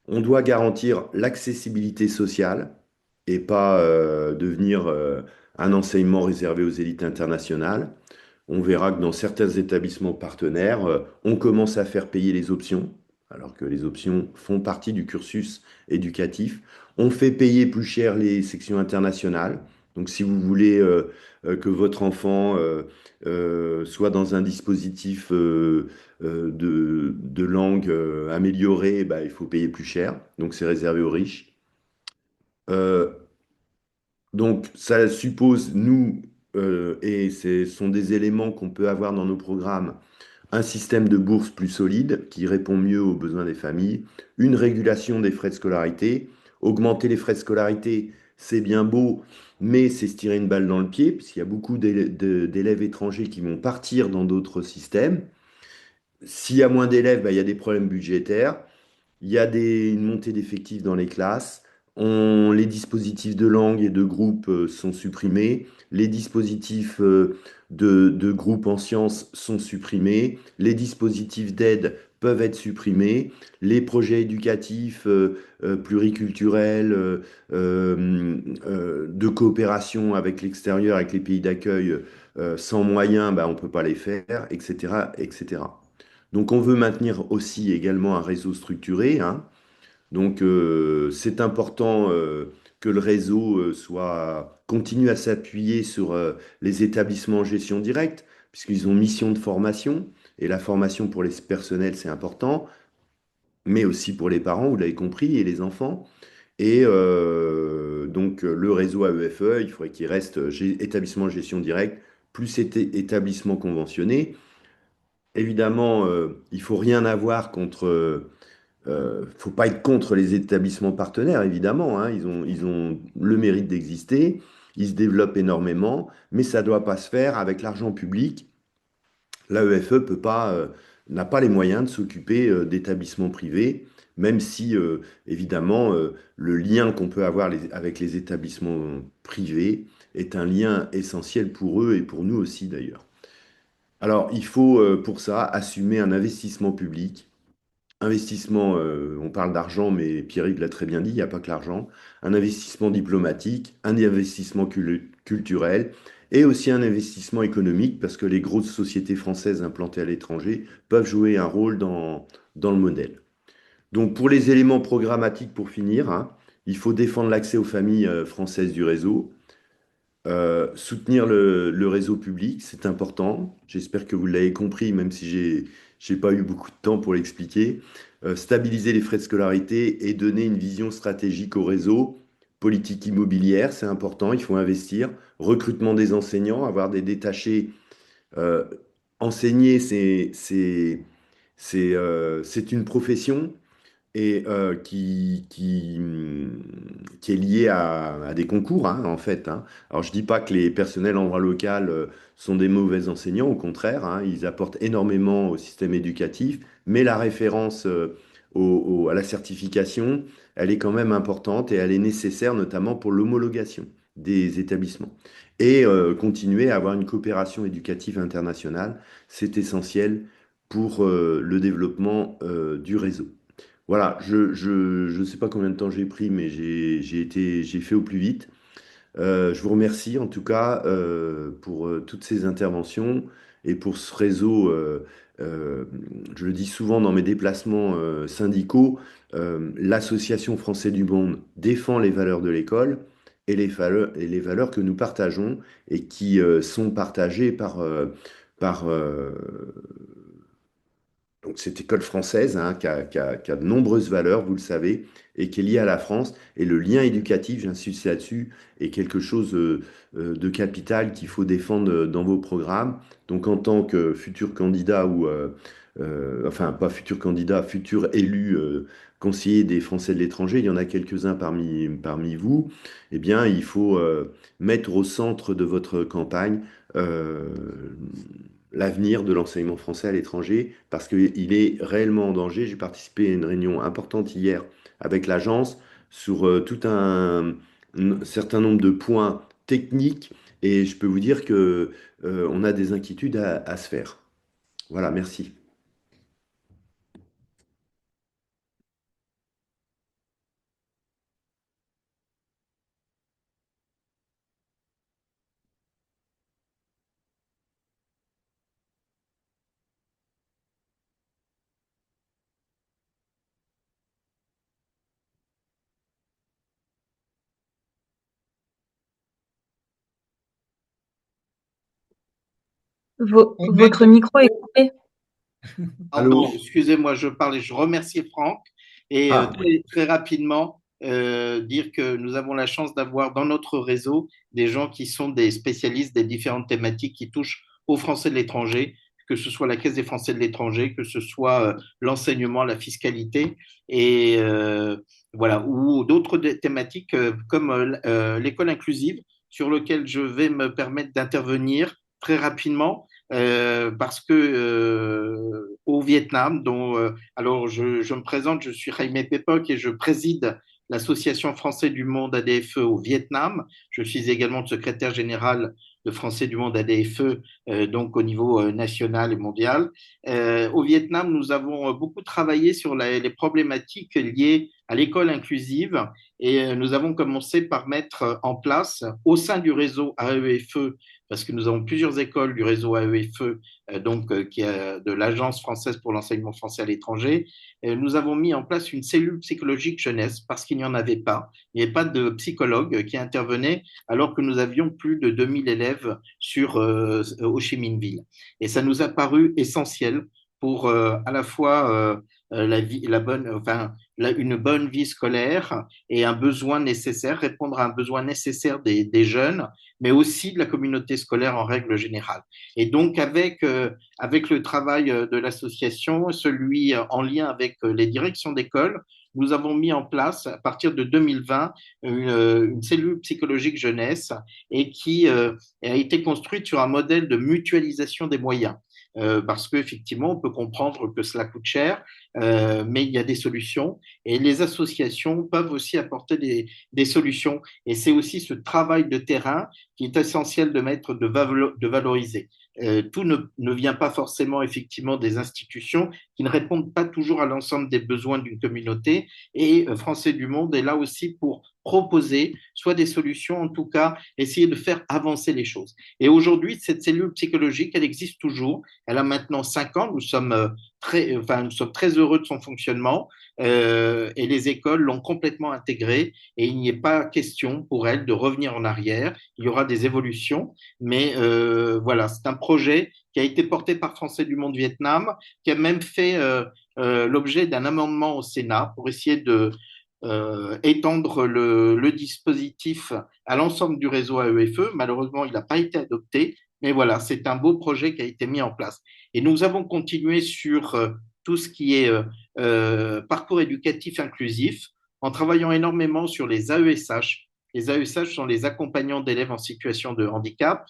On doit garantir l'accessibilité sociale et pas devenir un enseignement réservé aux élites internationales. On verra que dans certains établissements partenaires, on commence à faire payer les options, alors que les options font partie du cursus éducatif. On fait payer plus cher les sections internationales. Donc si vous voulez que votre enfant soit dans un dispositif de langue améliorée, bah, il faut payer plus cher. Donc c'est réservé aux riches. Euh, donc, ça suppose, nous, et ce sont des éléments qu'on peut avoir dans nos programmes, un système de bourse plus solide qui répond mieux aux besoins des familles, une régulation des frais de scolarité. Augmenter les frais de scolarité, c'est bien beau, mais c'est se tirer une balle dans le pied, puisqu'il y a beaucoup d'élèves étrangers qui vont partir dans d'autres systèmes. S'il y a moins d'élèves, bah, il y a des problèmes budgétaires. Il y a une montée d'effectifs dans les classes. Les dispositifs de langue et de groupe sont supprimés. Les dispositifs de groupe en sciences sont supprimés. Les dispositifs d'aide peuvent être supprimés. Les projets éducatifs pluriculturels de coopération avec l'extérieur, avec les pays d'accueil, sans moyens, bah, on ne peut pas les faire, etc., etc. Donc on veut maintenir aussi également un réseau structuré, hein. Donc c'est important que le réseau continue à s'appuyer sur les établissements en gestion directe, puisqu'ils ont mission de formation, et la formation pour les personnels, c'est important, mais aussi pour les parents, vous l'avez compris, et les enfants. Et donc le réseau AEFE, il faudrait qu'il reste établissement en gestion directe, plus établissement conventionné. Évidemment, il faut rien avoir contre. Faut pas être contre les établissements partenaires, évidemment, hein. Ils ont le mérite d'exister. Ils se développent énormément, mais ça ne doit pas se faire avec l'argent public. L'AEFE n'a pas les moyens de s'occuper d'établissements privés, même si, évidemment, le lien qu'on peut avoir avec les établissements privés est un lien essentiel pour eux et pour nous aussi, d'ailleurs. Alors, il faut pour ça assumer un investissement public. Investissement, on parle d'argent, mais Pierre-Yves l'a très bien dit, il n'y a pas que l'argent. Un investissement diplomatique, un investissement culturel et aussi un investissement économique parce que les grosses sociétés françaises implantées à l'étranger peuvent jouer un rôle dans le modèle. Donc pour les éléments programmatiques, pour finir, hein, il faut défendre l'accès aux familles françaises du réseau. Soutenir le réseau public, c'est important. J'espère que vous l'avez compris, même si j'ai pas eu beaucoup de temps pour l'expliquer. Stabiliser les frais de scolarité et donner une vision stratégique au réseau. Politique immobilière, c'est important, il faut investir. Recrutement des enseignants, avoir des détachés. Euh, Enseigner, c'est une profession et qui est lié à des concours, hein, en fait, hein. Alors, je dis pas que les personnels en droit local sont des mauvais enseignants, au contraire, hein, ils apportent énormément au système éducatif, mais la référence à la certification, elle est quand même importante et elle est nécessaire notamment pour l'homologation des établissements. Et continuer à avoir une coopération éducative internationale, c'est essentiel pour le développement du réseau. Voilà, je sais pas combien de temps j'ai pris, mais j'ai fait au plus vite. Je vous remercie en tout cas pour toutes ces interventions et pour ce réseau. Euh, je le dis souvent dans mes déplacements syndicaux, l'Association française du monde défend les valeurs de l'école et les valeurs que nous partageons et qui sont partagées par donc cette école française hein, qui a de nombreuses valeurs, vous le savez, et qui est liée à la France. Et le lien éducatif, j'insiste là-dessus, est quelque chose de capital qu'il faut défendre dans vos programmes. Donc en tant que futur candidat enfin pas futur candidat, futur élu conseiller des Français de l'étranger, il y en a quelques-uns parmi vous, eh bien il faut mettre au centre de votre campagne euh, l'avenir de l'enseignement français à l'étranger parce qu'il est réellement en danger. J'ai participé à une réunion importante hier avec l'agence sur un certain nombre de points techniques et je peux vous dire que on a des inquiétudes à se faire. Voilà, merci. Votre micro est coupé. Pardon, Allô? excusez-moi, je parlais, je remercie Franck et Ah, oui. très rapidement dire que nous avons la chance d'avoir dans notre réseau des gens qui sont des spécialistes des différentes thématiques qui touchent aux Français de l'étranger, que ce soit la Caisse des Français de l'étranger, que ce soit l'enseignement, la fiscalité et voilà, ou d'autres thématiques comme l'école inclusive sur lequel je vais me permettre d'intervenir très rapidement parce que au Vietnam, alors je me présente, je suis Jaime Pepoc et je préside l'Association Français du Monde ADFE au Vietnam. Je suis également le secrétaire général de Français du Monde ADFE, donc au niveau national et mondial. Au Vietnam, nous avons beaucoup travaillé sur les problématiques liées à l'école inclusive et nous avons commencé par mettre en place au sein du réseau AEFE parce que nous avons plusieurs écoles du réseau AEFE, qui est de l'Agence française pour l'enseignement français à l'étranger. Nous avons mis en place une cellule psychologique jeunesse parce qu'il n'y en avait pas. Il n'y avait pas de psychologue qui intervenait alors que nous avions plus de 2000 élèves sur Ho Chi Minh Ville. Et ça nous a paru essentiel pour à la fois la vie, la bonne, enfin, une bonne vie scolaire et un besoin nécessaire, répondre à un besoin nécessaire des jeunes, mais aussi de la communauté scolaire en règle générale. Et donc, avec le travail de l'association, celui en lien avec les directions d'école, nous avons mis en place, à partir de 2020, une cellule psychologique jeunesse et qui a été construite sur un modèle de mutualisation des moyens. Parce qu'effectivement, on peut comprendre que cela coûte cher, mais il y a des solutions et les associations peuvent aussi apporter des solutions. Et c'est aussi ce travail de terrain qui est essentiel de mettre, de valoriser. Tout ne vient pas forcément effectivement des institutions qui ne répondent pas toujours à l'ensemble des besoins d'une communauté. Et Français du Monde est là aussi pour proposer soit des solutions, en tout cas essayer de faire avancer les choses. Et aujourd'hui, cette cellule psychologique, elle existe toujours. Elle a maintenant 5 ans. Nous sommes très heureux de son fonctionnement et les écoles l'ont complètement intégrée et il n'y est pas question pour elles de revenir en arrière. Il y aura des évolutions, mais voilà, c'est un projet qui a été porté par Français du Monde Vietnam, qui a même fait l'objet d'un amendement au Sénat pour essayer de étendre le dispositif à l'ensemble du réseau AEFE. Malheureusement, il n'a pas été adopté, mais voilà, c'est un beau projet qui a été mis en place. Et nous avons continué sur tout ce qui est parcours éducatif inclusif en travaillant énormément sur les AESH. Les AESH sont les accompagnants d'élèves en situation de handicap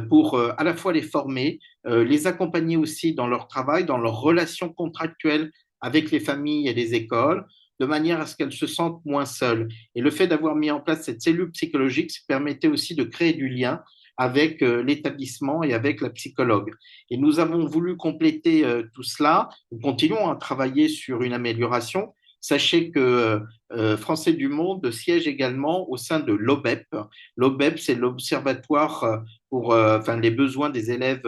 pour à la fois les former, les accompagner aussi dans leur travail, dans leurs relations contractuelles avec les familles et les écoles, de manière à ce qu'elles se sentent moins seules. Et le fait d'avoir mis en place cette cellule psychologique permettait aussi de créer du lien avec l'établissement et avec la psychologue. Et nous avons voulu compléter tout cela. Nous continuons à travailler sur une amélioration. Sachez que Français du Monde siège également au sein de l'OBEP. L'OBEP, c'est l'Observatoire pour les besoins des élèves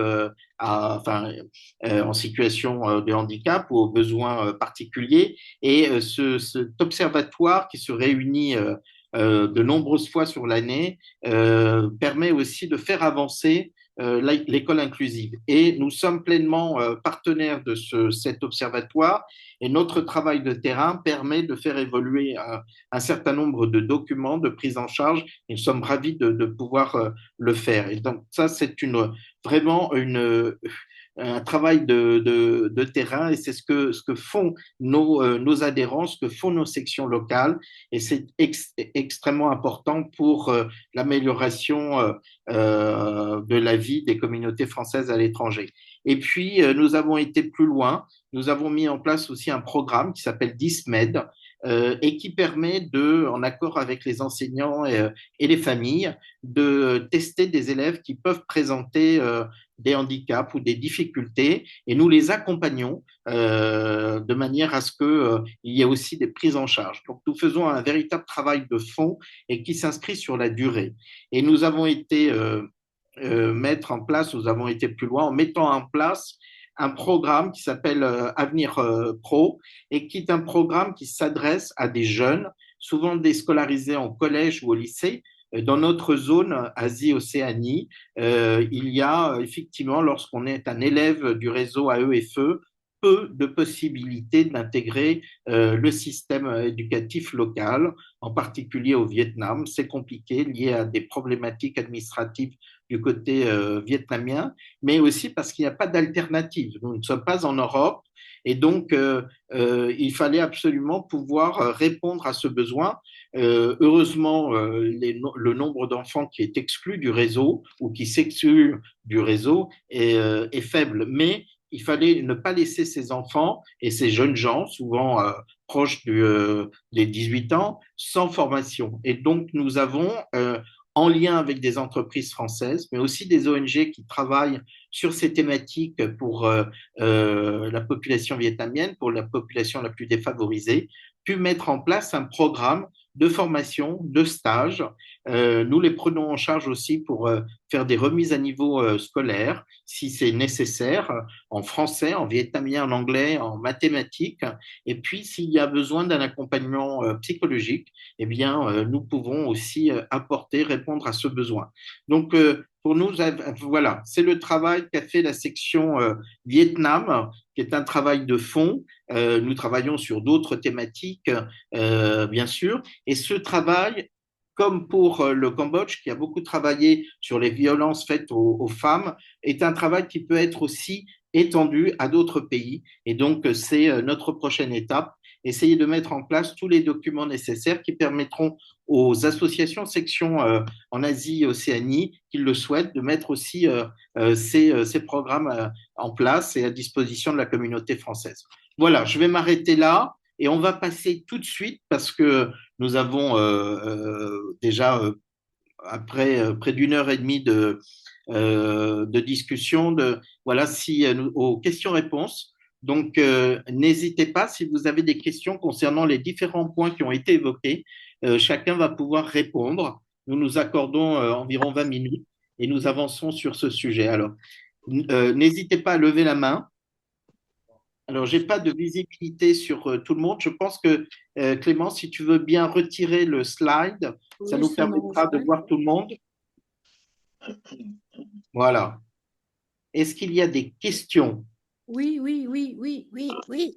en situation de handicap ou aux besoins particuliers. Et cet observatoire qui se réunit de nombreuses fois sur l'année permet aussi de faire avancer l'école inclusive. Et nous sommes pleinement partenaires de cet observatoire et notre travail de terrain permet de faire évoluer un certain nombre de documents de prise en charge et nous sommes ravis de pouvoir le faire. Et donc ça, c'est vraiment un travail de terrain et c'est ce que font nos adhérents, ce que font nos sections locales et c'est extrêmement important pour l'amélioration de la vie des communautés françaises à l'étranger. Et puis, nous avons été plus loin. Nous avons mis en place aussi un programme qui s'appelle DISMED et qui permet en accord avec les enseignants et les familles, de tester des élèves qui peuvent présenter des handicaps ou des difficultés et nous les accompagnons de manière à ce qu'il y ait aussi des prises en charge. Donc, nous faisons un véritable travail de fond et qui s'inscrit sur la durée. Et nous avons été mettre en place, nous avons été plus loin en mettant en place un programme qui s'appelle Avenir Pro et qui est un programme qui s'adresse à des jeunes, souvent déscolarisés en collège ou au lycée. Dans notre zone Asie-Océanie, il y a effectivement, lorsqu'on est un élève du réseau AEFE, peu de possibilités d'intégrer le système éducatif local, en particulier au Vietnam. C'est compliqué, lié à des problématiques administratives du côté vietnamien, mais aussi parce qu'il n'y a pas d'alternative. Nous ne sommes pas en Europe et donc il fallait absolument pouvoir répondre à ce besoin. Heureusement, le nombre d'enfants qui est exclu du réseau ou qui s'exclut du réseau est faible, mais il fallait ne pas laisser ces enfants et ces jeunes gens, souvent proches des 18 ans, sans formation. Et donc, nous avons, en lien avec des entreprises françaises, mais aussi des ONG qui travaillent sur ces thématiques pour la population vietnamienne, pour la population la plus défavorisée, pu mettre en place un programme de formation, de stage. Nous les prenons en charge aussi pour faire des remises à niveau scolaire, si c'est nécessaire, en français, en vietnamien, en anglais, en mathématiques. Et puis, s'il y a besoin d'un accompagnement psychologique, eh bien, nous pouvons aussi apporter, répondre à ce besoin. Donc, pour nous, voilà, c'est le travail qu'a fait la section Vietnam, qui est un travail de fond. Nous travaillons sur d'autres thématiques, bien sûr, et ce travail, comme pour le Cambodge, qui a beaucoup travaillé sur les violences faites aux femmes, est un travail qui peut être aussi étendu à d'autres pays. Et donc, c'est notre prochaine étape, essayer de mettre en place tous les documents nécessaires qui permettront aux associations sections en Asie-Océanie qui le souhaitent de mettre aussi ces programmes en place et à disposition de la communauté française. Voilà, je vais m'arrêter là et on va passer tout de suite parce que nous avons déjà après près d'une heure et demie de discussion, voilà, aux questions-réponses. Donc, n'hésitez pas si vous avez des questions concernant les différents points qui ont été évoqués. Chacun va pouvoir répondre. Nous nous accordons environ 20 minutes et nous avançons sur ce sujet. Alors, n'hésitez pas à lever la main. Alors, j'ai pas de visibilité sur tout le monde. Je pense que Clément, si tu veux bien retirer le slide, ça Oui, nous ça permettra de m'arrangerait. voir tout le monde. Voilà. Est-ce qu'il y a des questions? Oui, oui, oui, oui, oui, oui,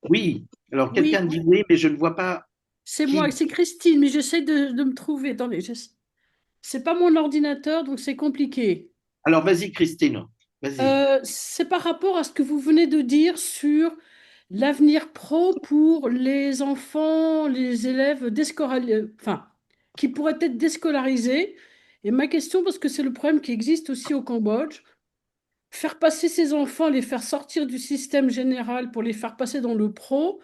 Oui. Alors, oui. quelqu'un dit oui, mais je ne vois pas C'est qui. moi, c'est Christine, mais j'essaie de me trouver. Attendez, c'est pas mon ordinateur, donc c'est compliqué. Alors, vas-y, Christine. Vas-y. C'est par rapport à ce que vous venez de dire sur l'avenir pro pour les enfants, les élèves enfin, qui pourraient être déscolarisés. Et ma question, parce que c'est le problème qui existe aussi au Cambodge, faire passer ces enfants, les faire sortir du système général pour les faire passer dans le pro,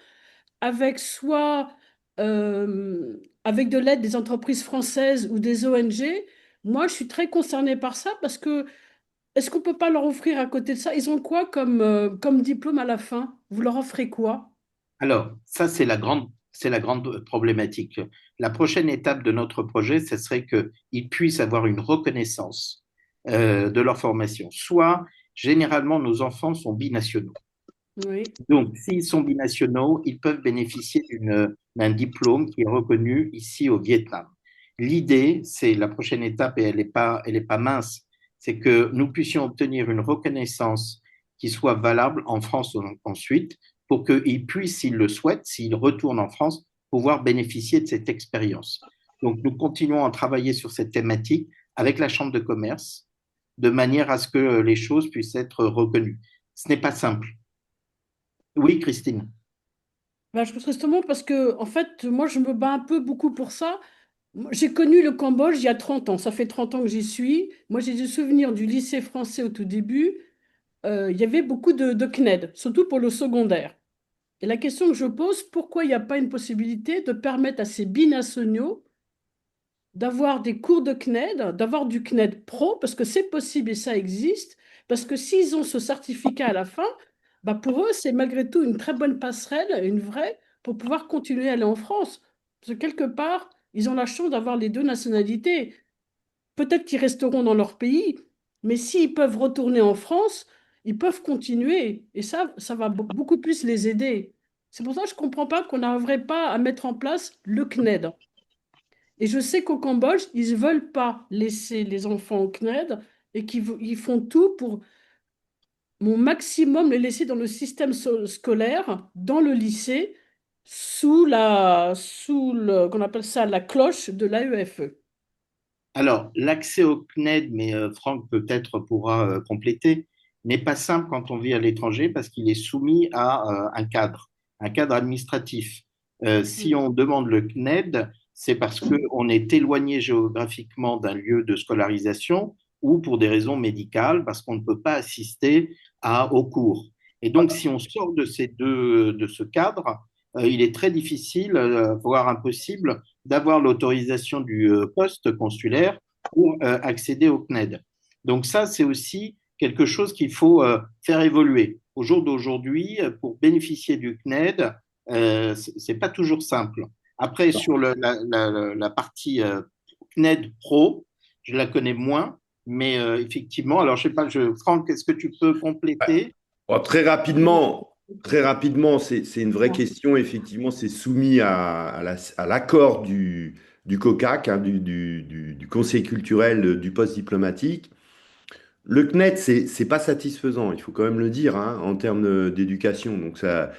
avec soit avec de l'aide des entreprises françaises ou des ONG. Moi, je suis très concernée par ça parce que est-ce qu'on peut pas leur offrir à côté de ça? Ils ont quoi comme diplôme à la fin? Vous leur offrez quoi? Alors, ça, c'est la grande problématique. La prochaine étape de notre projet, ce serait qu'ils puissent avoir une reconnaissance de leur formation. Soit, généralement, nos enfants sont binationaux. Oui, Donc, s'ils sont binationaux, ils peuvent bénéficier d'un diplôme qui est reconnu ici au Vietnam. L'idée, c'est la prochaine étape, et elle est pas mince, c'est que nous puissions obtenir une reconnaissance qui soit valable en France ensuite, pour qu'ils puissent, s'ils le souhaitent, s'ils retournent en France, pouvoir bénéficier de cette expérience. Donc, nous continuons à travailler sur cette thématique avec la Chambre de commerce, de manière à ce que les choses puissent être reconnues. Ce n'est pas simple. Oui, Christine. Ben, justement parce que, en fait, moi, je me bats un peu beaucoup pour ça. J'ai connu le Cambodge il y a 30 ans. Ça fait 30 ans que j'y suis. Moi, j'ai des souvenirs du lycée français au tout début. Il y avait beaucoup de CNED, surtout pour le secondaire. Et la question que je pose, pourquoi il n'y a pas une possibilité de permettre à ces binationaux d'avoir des cours de CNED, d'avoir du CNED Pro, parce que c'est possible et ça existe, parce que s'ils ont ce certificat à la fin, bah pour eux, c'est malgré tout une très bonne passerelle, une vraie, pour pouvoir continuer à aller en France. Parce que quelque part, ils ont la chance d'avoir les deux nationalités. Peut-être qu'ils resteront dans leur pays, mais s'ils peuvent retourner en France, ils peuvent continuer. Et ça va beaucoup plus les aider. C'est pour ça que je ne comprends pas qu'on n'arriverait pas à mettre en place le CNED. Et je sais qu'au Cambodge, ils ne veulent pas laisser les enfants au CNED et qu'ils font tout pour, mon maximum, les laisser dans le système scolaire, dans le lycée, qu'on appelle ça la cloche de l'AEFE. Alors, l'accès au CNED, mais Franck peut-être pourra compléter, n'est pas simple quand on vit à l'étranger parce qu'il est soumis à un cadre administratif. Si Mm. on demande le CNED, c'est parce qu'on est éloigné géographiquement d'un lieu de scolarisation ou pour des raisons médicales, parce qu'on ne peut pas assister aux cours. Et donc, si on sort de ce cadre, il est très difficile, voire impossible, d'avoir l'autorisation du poste consulaire pour accéder au CNED. Donc ça, c'est aussi quelque chose qu'il faut faire évoluer. Au jour d'aujourd'hui, pour bénéficier du CNED, c'est pas toujours simple. Après, sur la partie CNED Pro, je la connais moins, mais effectivement, alors je sais pas, Franck, est-ce que tu peux Ouais. compléter? Bon, très rapidement, c'est une vraie question. Effectivement, c'est soumis à l'accord du COCAC, hein, du Conseil culturel du poste diplomatique. Le CNED, c'est pas satisfaisant, il faut quand même le dire, hein, en termes d'éducation. Donc ça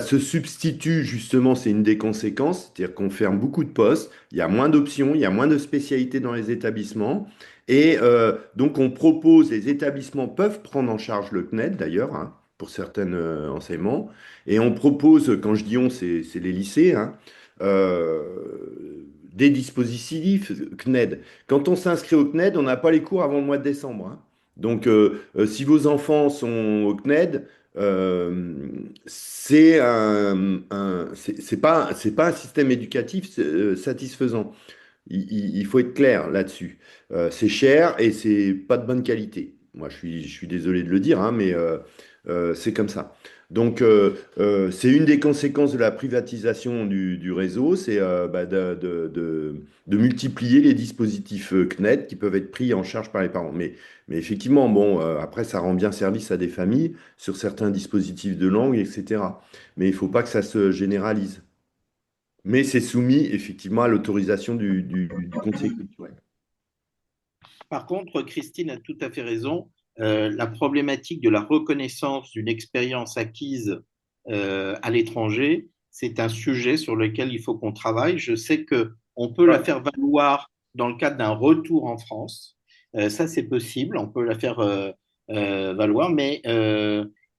se substitue justement, c'est une des conséquences, c'est-à-dire qu'on ferme beaucoup de postes, il y a moins d'options, il y a moins de spécialités dans les établissements. Et donc on propose, les établissements peuvent prendre en charge le CNED d'ailleurs, hein, pour certains enseignements. Et on propose, quand je dis on, c'est les lycées, hein, euh, des dispositifs CNED. Quand on s'inscrit au CNED, on n'a pas les cours avant le mois de décembre, hein. Donc, si vos enfants sont au CNED, c'est pas un système éducatif satisfaisant. Il faut être clair là-dessus. C'est cher et c'est pas de bonne qualité. Moi, je suis désolé de le dire, hein, mais c'est comme ça. Donc, c'est une des conséquences de la privatisation du réseau, c'est bah, de multiplier les dispositifs CNED qui peuvent être pris en charge par les parents. Mais effectivement, bon, après, ça rend bien service à des familles sur certains dispositifs de langue, etc. Mais il ne faut pas que ça se généralise. Mais c'est soumis effectivement à l'autorisation du Conseil culturel. Par contre, Christine a tout à fait raison. La problématique de la reconnaissance d'une expérience acquise à l'étranger, c'est un sujet sur lequel il faut qu'on travaille. Je sais que on peut la faire valoir dans le cadre d'un retour en France. Ça, c'est possible. On peut la faire valoir, mais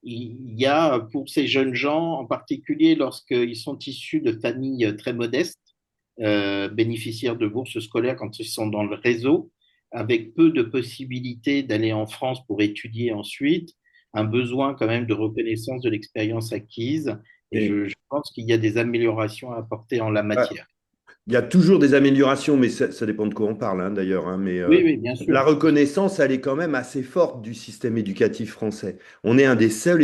il y a pour ces jeunes gens, en particulier lorsqu'ils sont issus de familles très modestes, bénéficiaires de bourses scolaires quand ils sont dans le réseau, avec peu de possibilités d'aller en France pour étudier ensuite, un besoin quand même de reconnaissance de l'expérience acquise. Et Et, je pense qu'il y a des améliorations à apporter en la bah, matière. il y a toujours des améliorations, mais ça dépend de quoi on parle, hein, d'ailleurs, hein, mais Oui, oui, bien la sûr. reconnaissance, elle est quand même assez forte du système éducatif français. On est un des seuls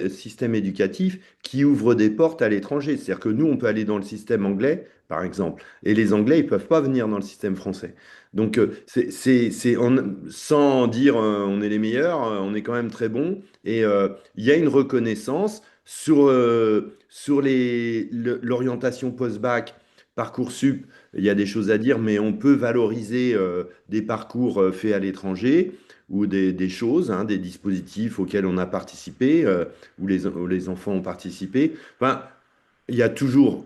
systèmes éducatifs qui ouvre des portes à l'étranger. C'est-à-dire que nous, on peut aller dans le système anglais, par exemple, et les Anglais, ils peuvent pas venir dans le système français. Donc, sans dire on est les meilleurs, on est quand même très bons. Et il y a une reconnaissance sur l'orientation post-bac Parcoursup, il y a des choses à dire, mais on peut valoriser des parcours faits à l'étranger ou des choses, hein, des dispositifs auxquels on a participé, où les enfants ont participé. Enfin, il y a toujours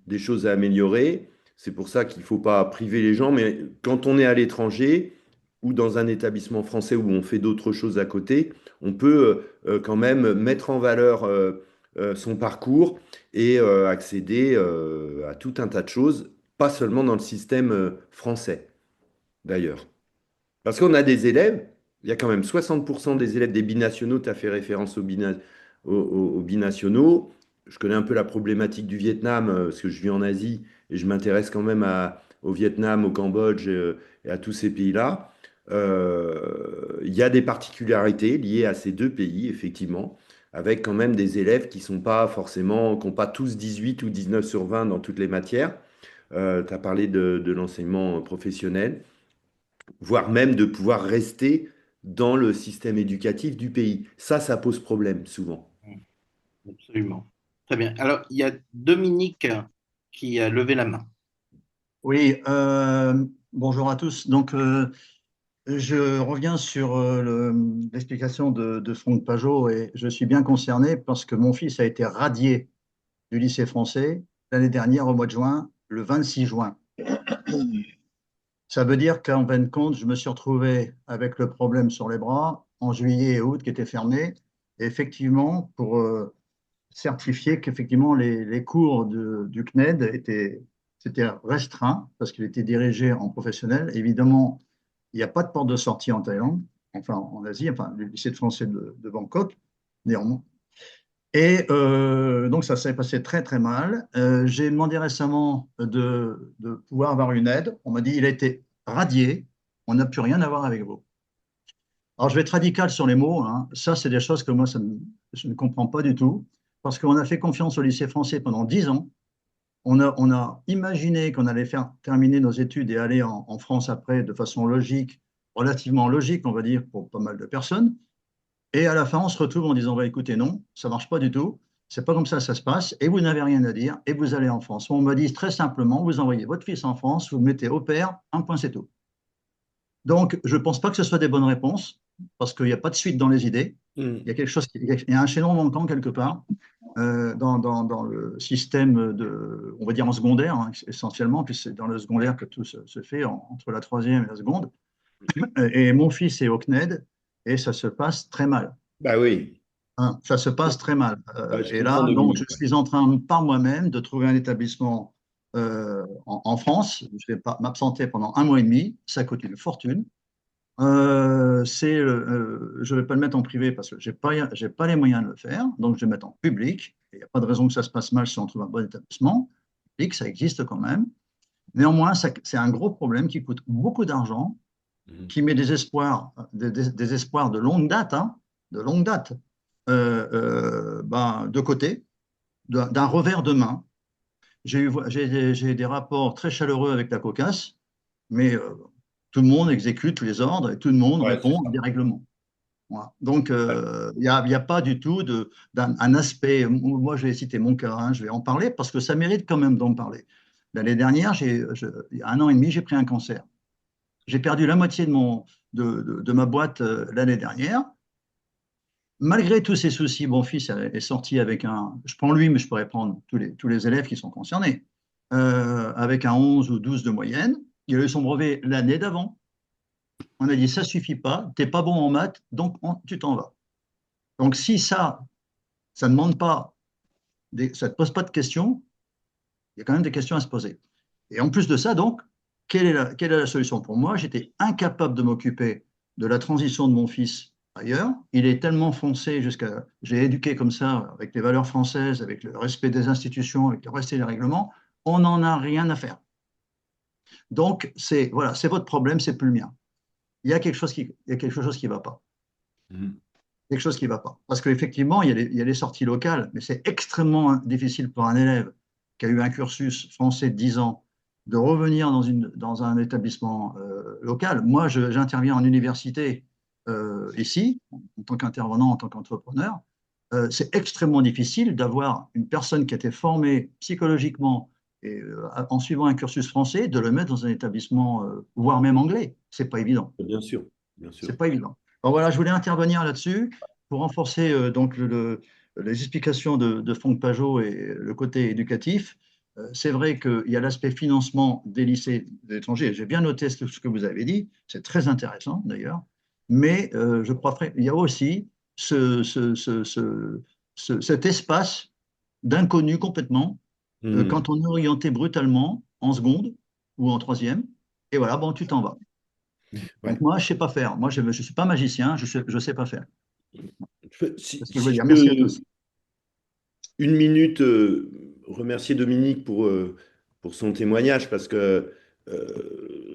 des choses à améliorer. C'est pour ça qu'il ne faut pas priver les gens, mais quand on est à l'étranger ou dans un établissement français où on fait d'autres choses à côté, on peut quand même mettre en valeur son parcours et accéder à tout un tas de choses, pas seulement dans le système français, d'ailleurs. Parce qu'on a des élèves, il y a quand même 60% des élèves des binationaux, tu as fait référence aux binationaux. Je connais un peu la problématique du Vietnam, parce que je vis en Asie et je m'intéresse quand même au Vietnam, au Cambodge et à tous ces pays-là. Il y a des particularités liées à ces deux pays, effectivement, avec quand même des élèves qui sont pas forcément, qui n'ont pas tous 18 ou 19 sur 20 dans toutes les matières. Tu as parlé de l'enseignement professionnel, voire même de pouvoir rester dans le système éducatif du pays. Ça pose problème souvent. Absolument. Très bien. Alors, il y a Dominique qui a levé la main. Oui, bonjour à tous. Donc, je reviens sur l'explication de Franck Pajot et je suis bien concerné parce que mon fils a été radié du lycée français l'année dernière au mois de juin, le 26 juin. Ça veut dire qu'en fin de compte, je me suis retrouvé avec le problème sur les bras en juillet et août qui étaient fermés. Et effectivement, pour certifier qu'effectivement les cours du CNED c'était restreint parce qu'il était dirigé en professionnel. Évidemment, il n'y a pas de porte de sortie en Thaïlande, enfin en Asie, enfin le lycée de français de Bangkok, néanmoins. Et donc ça s'est passé très très mal. J'ai demandé récemment de pouvoir avoir une aide. On m'a dit il a été radié, on n'a plus rien à voir avec vous. Alors je vais être radical sur les mots, hein. Ça c'est des choses que moi je ne comprends pas du tout, parce qu'on a fait confiance au lycée français pendant 10 ans. On a imaginé qu'on allait faire terminer nos études et aller en France après de façon logique, relativement logique, on va dire, pour pas mal de personnes. Et à la fin, on se retrouve en disant, bah, écoutez, non, ça marche pas du tout. C'est pas comme ça se passe. Et vous n'avez rien à dire. Et vous allez en France. On me dit très simplement, vous envoyez votre fils en France, vous le mettez au pair, un point, c'est tout. Donc, je ne pense pas que ce soit des bonnes réponses, parce qu'il n'y a pas de suite dans les idées. Il y a quelque chose, il y a un chaînon manquant quelque part dans le système on va dire en secondaire, hein, essentiellement, puis c'est dans le secondaire que tout se fait entre la troisième et la seconde. Et mon fils est au CNED et ça se passe très mal. Bah oui. Hein, ça se passe très mal. Je Et comprends, là, donc, Dominique. je suis en train par moi-même de trouver un établissement en France. Je vais pas m'absenter pendant un mois et demi. Ça coûte une fortune. Je ne vais pas le mettre en privé parce que j'ai pas les moyens de le faire. Donc, je vais le mettre en public. Il n'y a pas de raison que ça se passe mal si on trouve un bon établissement. Public, ça existe quand même. Néanmoins, c'est un gros problème qui coûte beaucoup d'argent, qui met des espoirs, des espoirs de longue date, hein, de longue date, de côté, d'un revers de main. J'ai des rapports très chaleureux avec la COCAS, mais tout le monde exécute les ordres et tout le monde Ouais, répond à des règlements. Voilà. Donc, ouais. il n'y a pas du tout un aspect. Moi, je vais citer mon cas, hein, je vais en parler parce que ça mérite quand même d'en parler. L'année dernière, il y a un an et demi, j'ai pris un cancer. J'ai perdu la moitié de ma boîte l'année dernière. Malgré tous ces soucis, mon fils est sorti avec je prends lui, mais je pourrais prendre tous les élèves qui sont concernés, avec un 11 ou 12 de moyenne. Il a eu son brevet l'année d'avant. On a dit, ça suffit pas, t'es pas bon en maths, donc tu t'en vas. Donc si ça ne demande pas, ça ne te pose pas de questions, il y a quand même des questions à se poser. Et en plus de ça, donc, quelle est la solution pour moi? J'étais incapable de m'occuper de la transition de mon fils ailleurs. Il est tellement foncé j'ai éduqué comme ça, avec les valeurs françaises, avec le respect des institutions, avec le respect des règlements, on n'en a rien à faire. Donc, voilà, c'est votre problème, c'est plus le mien. Il y a quelque chose qui ne va pas. Quelque chose qui ne va pas. Parce qu'effectivement, il y a les sorties locales, mais c'est extrêmement difficile pour un élève qui a eu un cursus français de 10 ans de revenir dans un établissement local. Moi, j'interviens en université ici, en tant qu'intervenant, en tant qu'entrepreneur. C'est extrêmement difficile d'avoir une personne qui a été formée psychologiquement en suivant un cursus français, de le mettre dans un établissement, voire même anglais. C'est pas évident. Bien sûr, bien sûr. C'est pas évident. Alors voilà, je voulais intervenir là-dessus pour renforcer donc les explications de Franck Pajot et le côté éducatif. C'est vrai qu'il y a l'aspect financement des lycées d'étrangers. J'ai bien noté ce que vous avez dit. C'est très intéressant d'ailleurs. Mais je crois qu'il y a aussi cet espace d'inconnu complètement Hmm. quand on est orienté brutalement en seconde ou en troisième. Et voilà, bon, tu t'en vas. Ouais. Donc moi, je sais pas faire. Moi, je ne suis pas magicien, je sais pas faire. Si, C'est ce que je veux si je dire. Merci à peux tous. une minute remercier Dominique pour son témoignage, parce que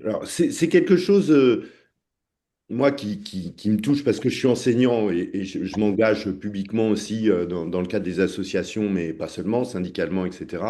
alors, c'est quelque chose, moi, qui me touche parce que je suis enseignant et je m'engage publiquement aussi dans le cadre des associations, mais pas seulement, syndicalement, etc.